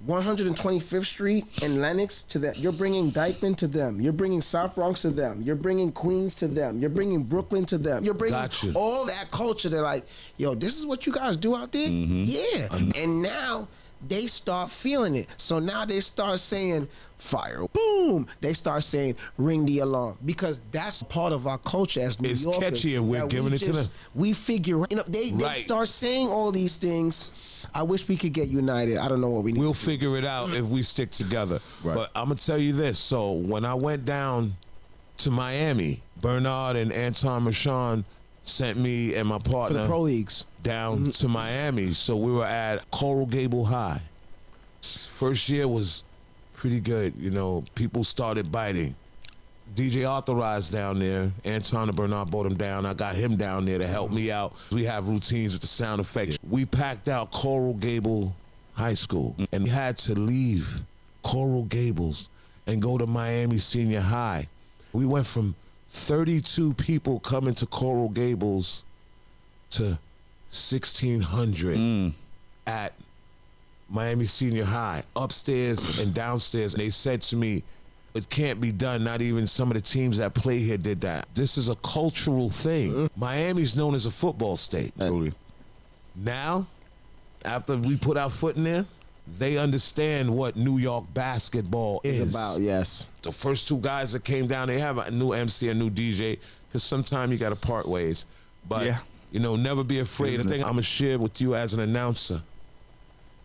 125th Street and Lenox to them. You're bringing Dykman to them. You're bringing South Bronx to them. You're bringing Queens to them. You're bringing Brooklyn to them. You're bringing all that culture. They're like, yo, this is what you guys do out there? Yeah. And now they start feeling it. So now they start saying fire, boom. They start saying ring the alarm, because that's part of our culture as New It's Yorkers. catchy and we're that giving it to them. We figure, they Right. start saying all these things. I wish we could get united. I don't know what we need. We'll to do. figure it out if we stick together. Right. But I'm gonna tell you this. So when I went down to Miami, Bernard and Anton Marchand sent me and my for partner the pro leagues. down to Miami. So we were at Coral Gable High. First year was pretty good. People started biting. DJ Authorized down there. Anton and Bernard brought him down. I got him down there to help me out. We have routines with the sound effects. We packed out Coral Gable High School and we had to leave Coral Gables and go to Miami Senior High. We went from 32 people coming to Coral Gables to 1,600 at Miami Senior High, upstairs and downstairs. And they said to me, it can't be done. Not even some of the teams that play here did that. This is a cultural thing. Miami's known as a football state. Absolutely. Now, after we put our foot in there, they understand what New York basketball is. It's about, yes. The first two guys that came down, they have a new MC, a new DJ, because sometimes you got to part ways. But, Yeah. never be afraid. The thing I'm going to share with you as an announcer,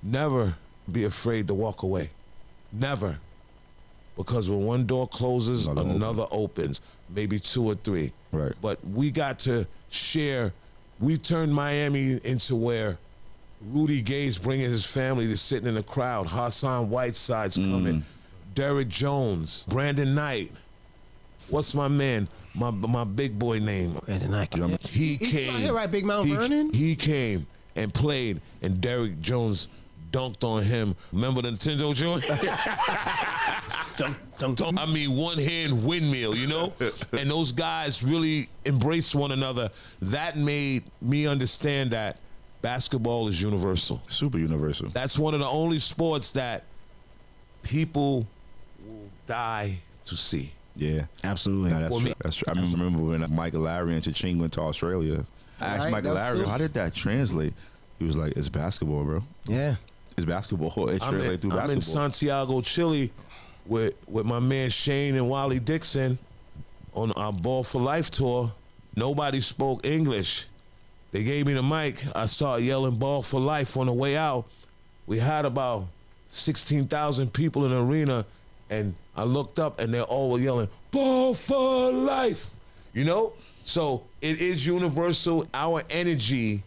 never be afraid to walk away. Never. Because when one door closes, another opens. Maybe two or three. Right. But we got to share. We turned Miami into where Rudy Gay's bringing his family to sitting in the crowd. Hassan Whiteside's coming. Derek Jones, Brandon Knight. What's my man? My big boy name. Brandon Knight. He He's came. right here, right? Big Mount Vernon? He came and played, and Derek Jones dunked on him. Remember the Nintendo joint? I mean, one hand windmill, And those guys really embraced one another. That made me understand that basketball is universal. Super universal. That's one of the only sports that people will die to see. Yeah. Absolutely. No, that's true. That's true. I remember when Michael Larry and Cha-Ching went to Australia. I asked Right, Michael that's Larry, true. how did that translate? He was like, it's basketball, bro. Yeah. It's basketball. It I'm translates through in basketball. Santiago, Chile with my man Shane and Wally Dixon on our Ball for Life tour. Nobody spoke English. They gave me the mic. I started yelling Ball for Life on the way out. We had about 16,000 people in the arena, and I looked up and they all were yelling, Ball for Life. So it is universal. Our energy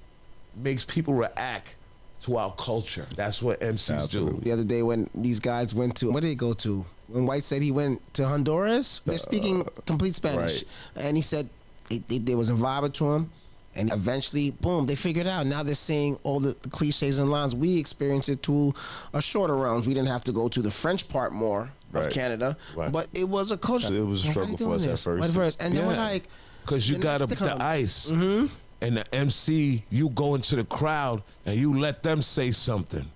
makes people react to our culture. That's what MCs do. The other day when these guys went to, where did they go to? When White said he went to Honduras, they're speaking complete Spanish. right. And he said there was a vibe to him. And eventually, boom, they figured it out. Now they're saying all the cliches and lines. We experienced it to a shorter rounds. We didn't have to go to the French part more of Right. Canada. Right. But it was a culture. It was a Why struggle you for doing us at this? first. What And then we're Yeah. like, Because you the got next the comes. ice. And the MC, you go into the crowd and you let them say something.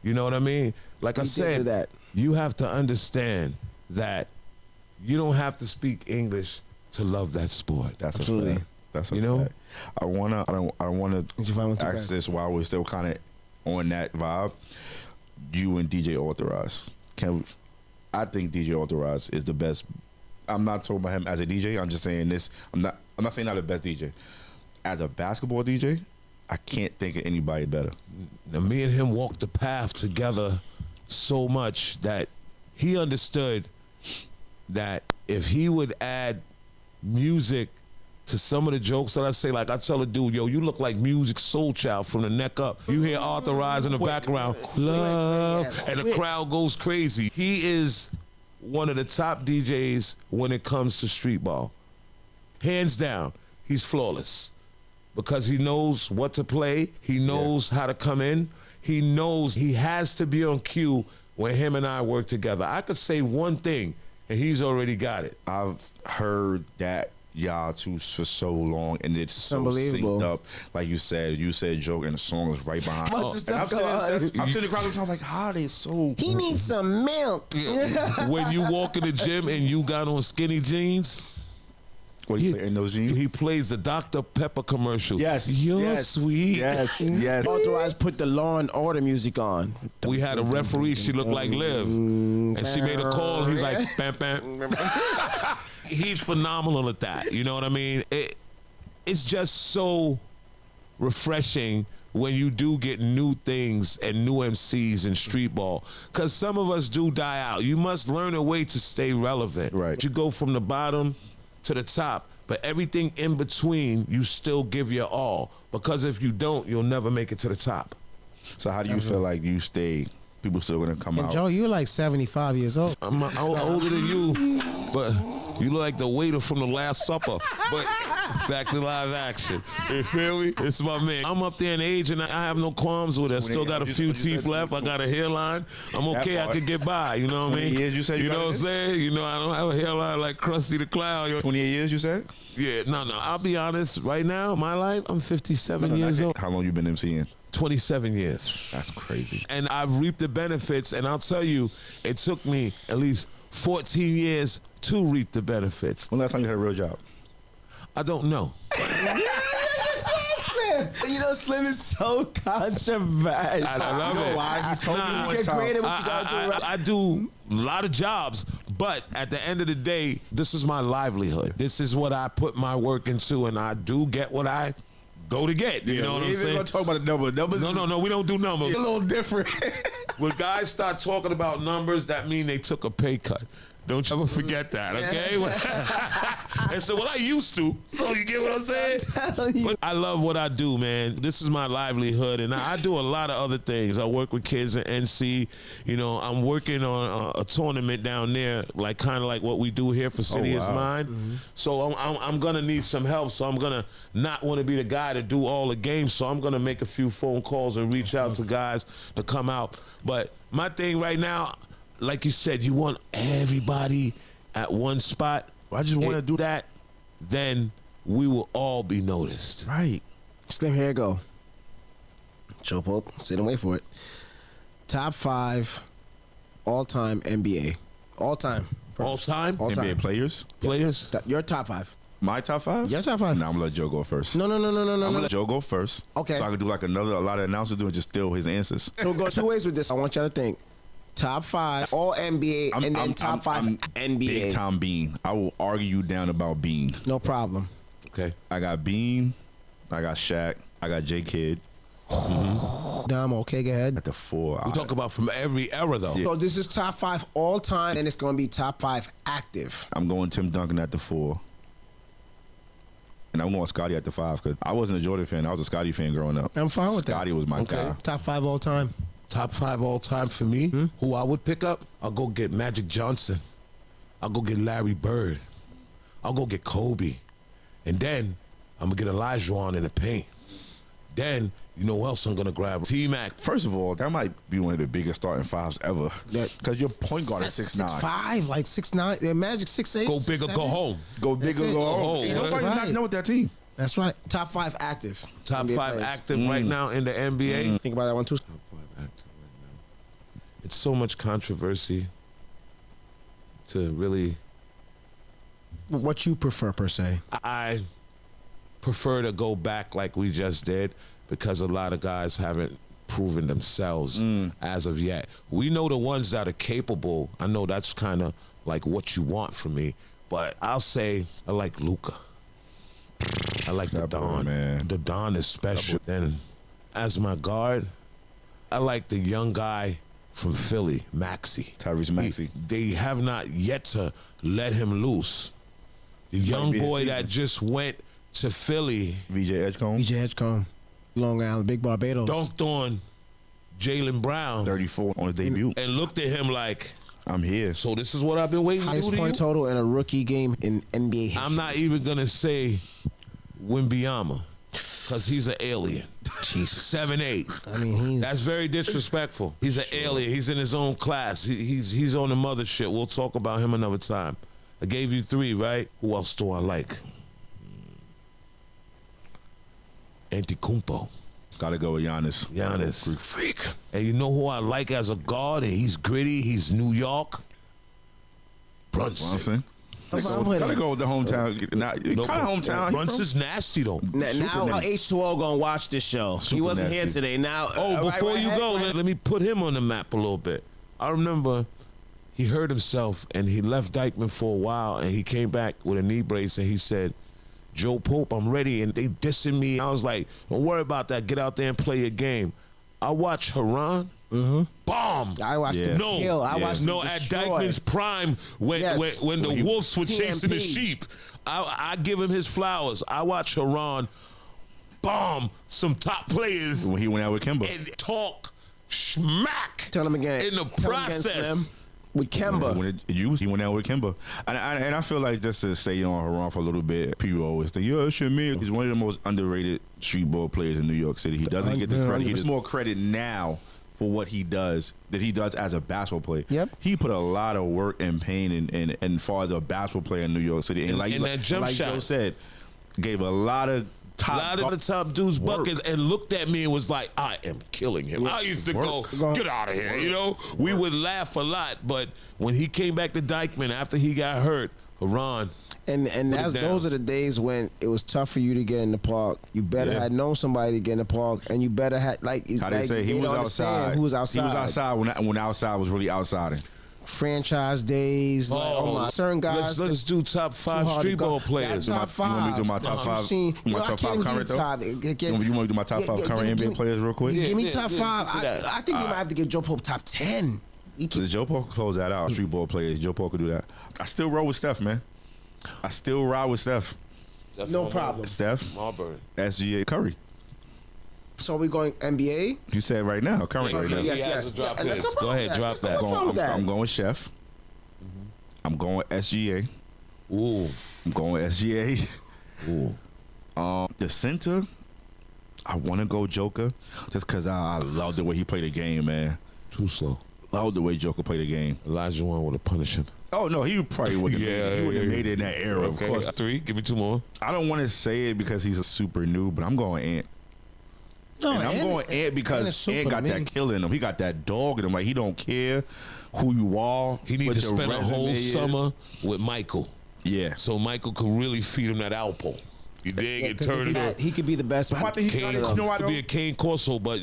You know what I mean? Like I We did do said, that. you have to understand that you don't have to speak English to love that sport. That's Absolutely. a fact. That's a You know? fact. I don't wanna Did you find what you ask got? this while we're still kind of on that vibe. You and DJ Authorized. I think DJ Authorized is the best. I'm not talking about him as a DJ. I'm just saying this. I'm not saying not the best DJ. As a basketball DJ, I can't think of anybody better. Now, me and him walked the path together so much that he understood that if he would add music to some of the jokes that I say, like I tell a dude, yo, you look like Music Soul Child from the neck up. You hear Authorized in the background, love, and the crowd goes crazy. He is one of the top DJs when it comes to Streetball. Hands down, he's flawless because he knows what to play. He knows how to come in. He knows he has to be on cue when him and I work together. I could say one thing, and he's already got it. I've heard that y'all two for so long, and it's so unbelievable. synced up. Like you said joke, and the song is right behind. What's the stuff And I'm sitting going? in the crowd, and I was like, how are they so? He needs some milk. When you walk in the gym and you got on skinny jeans, What he play in those jeans? He plays the Dr. Pepper commercial. Yes. You're yes, sweet. Yes. Yes. Authorized put the Law and Order music on. We had a referee. She looked like Liv, and she made a call. He's like, bam, bam. He's phenomenal at that. You know what I mean? It's just so refreshing when you do get new things and new MCs in Streetball, because some of us do die out. You must learn a way to stay relevant. Right. You go from the bottom to the top, but everything in between, you still give your all, because if you don't, you'll never make it to the top. So how do you feel like you stay? People still gonna come And out. Joe, you're like 75 years old. I'm older than you, but you look like the waiter from The Last Supper. But back to live action. You feel me? It's my man. I'm up there in age, and I have no qualms with it. I still got a few teeth left. I got a hairline. I'm okay. I could get by. You know what I mean? 28 years, you said You know what I'm saying? You know, I don't have a hairline like Krusty the Clown. 28 years, you said? Yeah, no. I'll be honest. Right now, my life, I'm 57 years old. How long you been MCing? 27 years. That's crazy. And I've reaped the benefits, and I'll tell you, it took me at least 14 years to reap the benefits. When last time you had a real job? I don't know. You know, Slim is so controversial. I love it. Why? He told me You one get time. creative what you gotta do, right? I do a lot of jobs, but at the end of the day, this is my livelihood. This is what I put my work into, and I do get what I go to get. You know what I'm saying? We're gonna talk about the numbers. Numbers. No, we don't do numbers. A little different. When guys start talking about numbers, that mean they took a pay cut. Don't you ever forget that, okay? And so, well, I used to. So you get what I'm saying? But I love what I do, man. This is my livelihood, and I do a lot of other things. I work with kids at NC. You know, I'm working on a tournament down there, like kind of like what we do here for City is Mine. So I'm gonna need some help. So I'm gonna not want to be the guy to do all the games. So I'm gonna make a few phone calls and reach out to guys to come out. But my thing right now, like you said, you want everybody at one spot. I just want to do that, then we will all be noticed. right. Slim, here you go. Joe Pope, sit and wait for it. Top 5 all-time NBA. All-time. All time? All time. NBA players. Players? Your top 5. My top 5? Your top 5. Nah, I'm gonna let Joe go first. No. I'm gonna let Joe go first. Okay. So I can do like a lot of announcers do and just steal his answers. So we'll go 2 ways with this. I want y'all to think. Top 5 all NBA, and then top 5 NBA. Big time Bean. I will argue you down about Bean. No problem. Okay. I got Bean. I got Shaq. I got J Kidd. Dom, okay, go ahead. At the 4. We talk about from every era, though. So this is top 5 all time, and it's going to be top 5 active. I'm going Tim Duncan at the 4. And I'm going Scotty at the 5 because I wasn't a Jordan fan. I was a Scotty fan growing up. I'm fine with that. Scotty was my guy. Top 5 all time. Top 5 all time for me. Who I would pick up? I'll go get Magic Johnson. I'll go get Larry Bird. I'll go get Kobe. And then I'm going to get Olajuwon in the paint. Then, you know who else I'm going to grab? T-Mac. First of all, that might be one of the biggest starting 5s ever. Because your point guard is 6'9". 6'5", like 6'9". Yeah, Magic 6'8". Go bigger, 6'7". go home. Go bigger, it. go Oh, home. that's Nobody right. not know with that team. That's right. Top 5 active. Top NBA 5 players. active right now in the NBA. Think about that one too. Top 5 active right now. It's so much controversy to really. What you prefer per se? I prefer to go back like we just did because a lot of guys haven't proven themselves as of yet. We know the ones that are capable. I know that's kind of like what you want from me, but I'll say I like Luka. I like the That boy, Don. man. The Don is special. And as my guard, I like the young guy from Philly, Maxey. Tyrese Maxey. They have not yet to let him loose. The young be his boy season. that just went to Philly VJ Edgecombe. BJ Edgecombe, Long Island, Big Barbados. dunked on Jaylen Brown 34 on his debut. and looked at him like, I'm here. so this is what I've been waiting to Highest do to you? point total in a rookie game in NBA history. I'm not even going to say Wimbyama because he's an alien. Jesus. 7'8". I mean, he's That's very disrespectful. He's an alien. He's in his own class. He's on the mothership. We'll talk about him another time. I gave you 3, right? Who else do I like? Antetokounmpo. Gotta go with Giannis. Giannis. Greek freak. And you know who I like as a guard? And he's gritty. He's New York. Brunson. Brunson. Gotta go with the hometown. Kind of hometown. Brunson's nasty though. Now H2O gonna watch this show. He wasn't here today. Now, before you go, let me put him on the map a little bit. I remember he hurt himself and he left Dykman for a while and he came back with a knee brace and he said, Joe Pope, I'm ready, and they dissing me. I was like, don't worry about that. Get out there and play your game. I watched Haran. Bomb. I watched him kill. I watched him at destroy. Dykman's prime when the wolves were chasing the sheep. I give him his flowers. I watched Haran bomb some top players when he went out with Kimba and talk smack. Tell him again. In the process. With Kemba. He went out with Kimba. And I feel like just to stay on Haran for a little bit, people always think, it's Shamir. He's one of the most underrated street ball players in New York City. He doesn't get the credit. He gets more credit now for what he does that he does as a basketball player. Yep. He put a lot of work and pain and far as a basketball player in New York City. And that jump shot. Joe said, gave a lot of the top dudes buckets and looked at me and was like, I am killing him. I used to go, get out of here, you know? We would laugh a lot, but when he came back to Dykman after he got hurt, Haran. And those are the days when it was tough for you to get in the park. You better had known somebody to get in the park, and you better had how they say he was outside. Who was outside? He was outside when outside was really outsiding. Franchise days, certain guys. Let's do top 5 street ball players. Top 5. You want me to do my top 5? My top 5 current though? You want me to do my top 5 current NBA players real quick? Give me top 5. I think you might have to give Joe Pope top 10. Joe Pope close that out. Street ball players. Joe Pope could do that. I still roll with Steph, man. I still ride with Steph. No problem. Steph, Marbury, SGA, Curry. So are we going NBA? You said right now, current right now. Yes. Go ahead, drop that. I'm going Chef. I'm going SGA. Ooh. I'm going SGA. Ooh. The center, I want to go Joker just because I love the way he played the game, man. Too slow. Love the way Joker played the game. Elijah Wan would have punished him. Oh, no, he probably wouldn't have made it in that era, of course. 3, give me 2 more. I don't want to say it because he's a super new, but I'm going Ant. I'm going Ant because Ant got that kill in him. He got that dog in him. Like, he don't care who you are. He needs to spend a whole summer with Michael. Yeah. So Michael could really feed him that alpo. You dig? And turn it up. He could be the best. I think he could be a Kane Corso, but,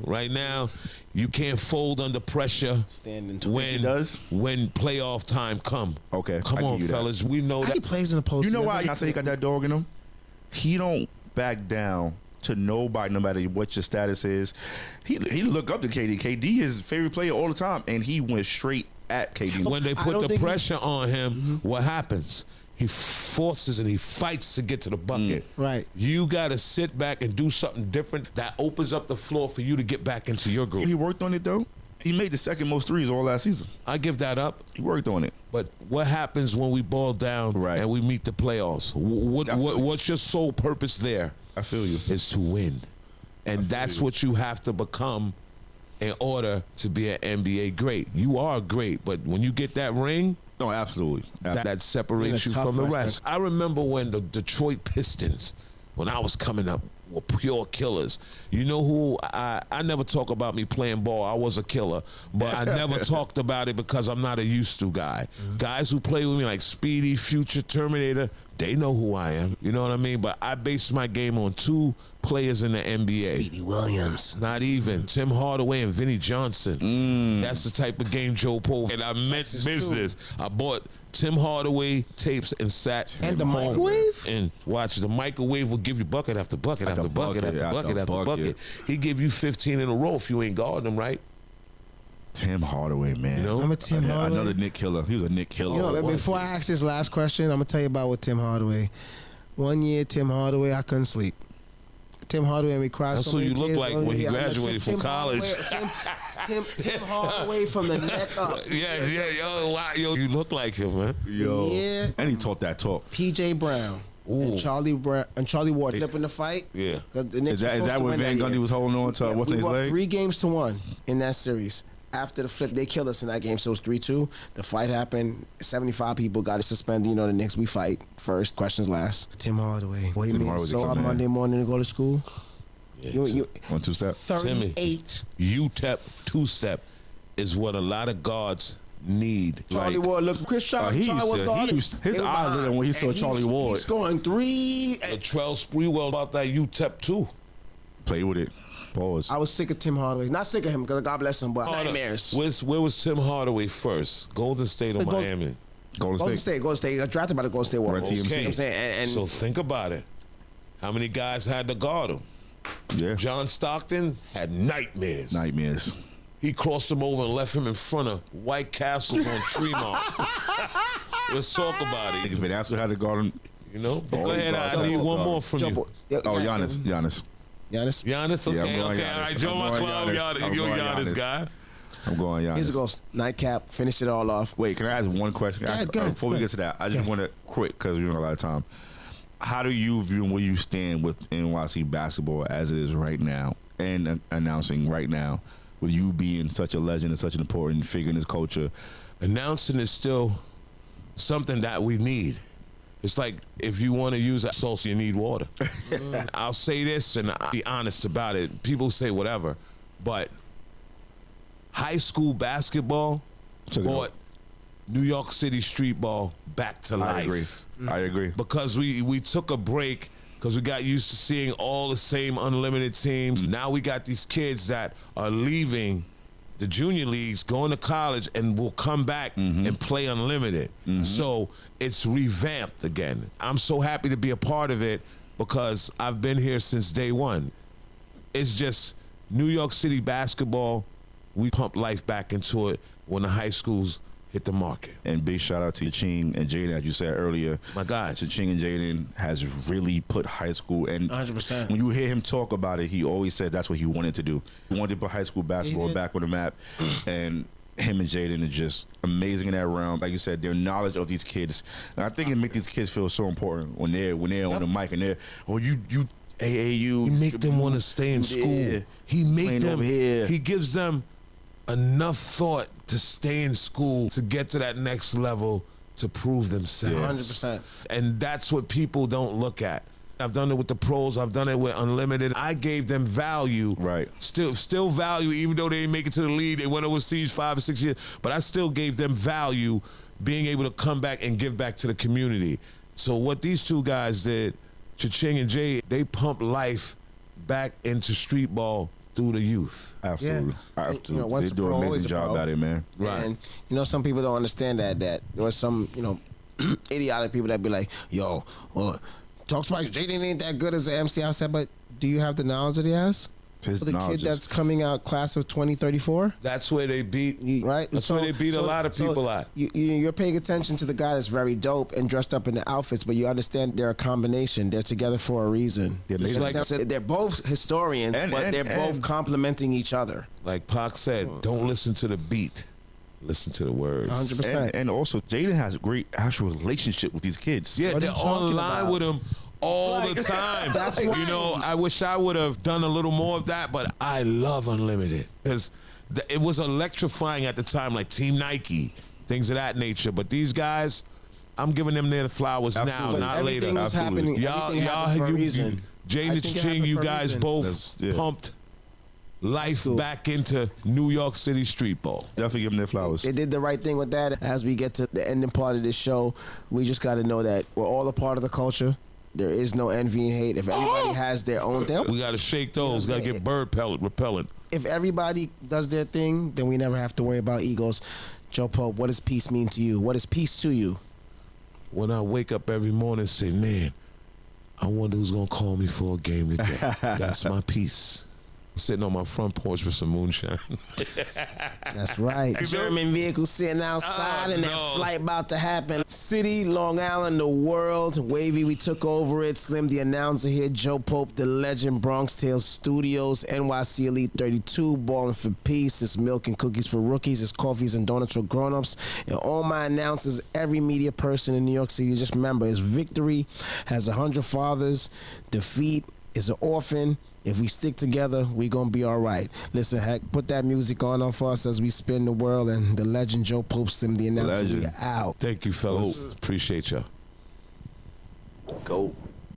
right now, you can't fold under pressure when playoff time come. Okay. Come on, fellas. We know that. He plays in the post. You know why I say he got that dog in him? He don't back down to nobody, no matter what your status is. He look up to KD. KD is his favorite player all the time, and he went straight at KD. When they put the pressure on him, what happens? He forces and he fights to get to the bucket. Right. You got to sit back and do something different that opens up the floor for you to get back into your group. He worked on it, though. He made the second most threes all last season. I give that up. He worked on it. But what happens when we ball down and we meet the playoffs? What's your sole purpose there? I feel you. Is to win. And that's what you have to become in order to be an NBA great. You are great, but when you get that ring, no, absolutely. That separates you from the rest. I remember when the Detroit Pistons, when I was coming up, were pure killers. You know who I never talk about me playing ball. I was a killer, but I never talked about it because I'm not a used to guy. Guys who play with me like Speedy, Future, Terminator, they know who I am. You know what I mean? But I based my game on 2 players in the NBA. Speedy Williams. Not even. Tim Hardaway and Vinnie Johnson. That's the type of game Joe Pope. And I meant business. I bought Tim Hardaway tapes and sat and the microwave and watch. The microwave will give you bucket after bucket after bucket after bucket after bucket. He give you 15 in a row if you ain't guarding him right. Tim Hardaway, man. You know? I'm a Tim Hardaway. Another Nick killer. He was a Nick killer. You know, before I ask this last question, I'm gonna tell you about what Tim Hardaway. One year, Tim Hardaway, I couldn't sleep. Tim Hardaway and we cried. That's so who you many look tears. like when he graduated from college. Tim Hardaway from the neck up. Yo, you look like him, man. Yo, yeah. And he taught that talk. PJ Brown. And Charlie Ward flipping the fight. Yeah. Is that when Van Gundy was holding on to what's his leg? 3 games to 1 in that series. After the flip, they killed us in that game, so it was 3-2. The fight happened. 75 people got suspended. You know, the Knicks, we fight first, questions last. Tim Hardaway. What do you mean? So on Monday morning to go to school? Yeah, you 1-2 step. 38. UTEP 2-step is what a lot of guards need. Charlie Ward, look, Chris He Charlie was guarding. his eyes lit up when he saw Charlie Ward. He's scoring 3. Latrell Sprewell about that UTEP too. Play with it. Pause. I was sick of Tim Hardaway. Not sick of him, because God bless him, but nightmares. Where was Tim Hardaway first? Golden State or Miami? Golden State. Golden State. He got drafted by the Golden State Warriors. TMC. You know what I'm saying? And So think about it. How many guys had to guard him? Yeah. John Stockton had nightmares. Nightmares. He crossed him over and left him in front of White Castles on Tremont. Let's talk about it. Niggas been asked how to guard him. You know? Go ahead, I need one more from you. Giannis. Giannis? Giannis? Okay, Yeah, I'm going okay. Giannis. All right, Joe I'm my going club. Giannis. You're I'm a going Giannis Giannis. guy. I'm going Giannis. Here's a ghost. Nightcap. Finish it all off. Wait, can I ask one question? Go ahead. Before we get to that, I just want to quick, because we don't have a lot of time. How do you view and where you stand with NYC basketball as it is right now, and announcing right now, with you being such a legend and such an important figure in this culture? Announcing is still something that we need. It's like if you want to use a sauce, you need water. I'll say this and I'll be honest about it. People say whatever, but high school basketball brought New York City streetball back to life. I agree. Because we took a break because we got used to seeing all the same unlimited teams. Now we got these kids that are leaving the junior leagues, going to college, and will come back and play unlimited. So it's revamped again. I'm so happy to be a part of it because I've been here since day one. It's just New York City basketball, we pump life back into it when the high schools hit the market. And big shout out to Ching and Jaden, as you said earlier. My guys. Ching and Jaden has really put high school, and 100%. when you hear him talk about it, he always said that's what he wanted to do. He wanted to put high school basketball back on the map, and him and Jaden are just amazing in that realm. Like you said, their knowledge of these kids, and I think it makes these kids feel so important when they're on the mic and they're, you AAU. He make them want to stay in school. He make them. He gives them enough thought to stay in school, to get to that next level, to prove themselves. 100%. And that's what people don't look at. I've done it with the pros. I've done it with Unlimited. I gave them value. Right. Still value, even though they didn't make it to the league. They went overseas 5 or 6 years. But I still gave them value, being able to come back and give back to the community. So what these two guys did, Cha-Ching and Jay, they pumped life back into street ball through the youth. Absolutely. Yeah. Absolutely. You know, once they a do pro, an amazing always a job pro. at it, man. Right. And, some people don't understand that there was some, idiotic people that be like, yo, well, Talk Spice, Jaden ain't that good as an MC. I said, but do you have the knowledge that he has? His For the knowledge kid that's coming out class of 2034? That's where they beat. Right? That's where they beat a lot of people at. You're paying attention to the guy that's very dope and dressed up in the outfits, but you understand they're a combination. They're together for a reason. They're amazing. They're both historians, but they're both complementing each other. Like Pac said, don't listen to the beat. Listen to the words. 100%. And also, Jaden has a great actual relationship with these kids. Yeah, What are they're you talking online about? with him all the time. That's right. I wish I would have done a little more of that, but I love Unlimited because it was electrifying at the time, like Team Nike, things of that nature. But these guys, I'm giving them their flowers Absolutely. now, not Everything later. was happening. Everything happened for a reason. Jane I and think it Ching, happened you for a guys reason. both pumped life back into New York City street ball. Definitely give them their flowers. They did the right thing with that. As we get to the ending part of this show, we just got to know that we're all a part of the culture. There is no envy and hate. If everybody has their own thing, We got to shake those. Got to get bird repellent. if everybody does their thing, then we never have to worry about egos. Joe Pope, what does peace mean to you? What is peace to you? When I wake up every morning and say, man, I wonder who's going to call me for a game today. That's my peace. Sitting on my front porch with some moonshine. That's right. German vehicle sitting outside and that flight about to happen. City, Long Island, the world. Wavy, we took over it. Slim, the announcer here. Joe Pope, the legend. Bronx Tales Studios. NYC Elite 32. Ballin for peace. It's milk and cookies for rookies. It's coffees and donuts for grown-ups. And all my announcers, every media person in New York City, just remember, is victory has 100 fathers. Defeat is an orphan. If we stick together, we gonna be all right. Listen, Heck, put that music on for us as we spin the world, and the legend Joe Pope, Sim, the announcer, we out. Thank you, fellas. Appreciate y'all. Go.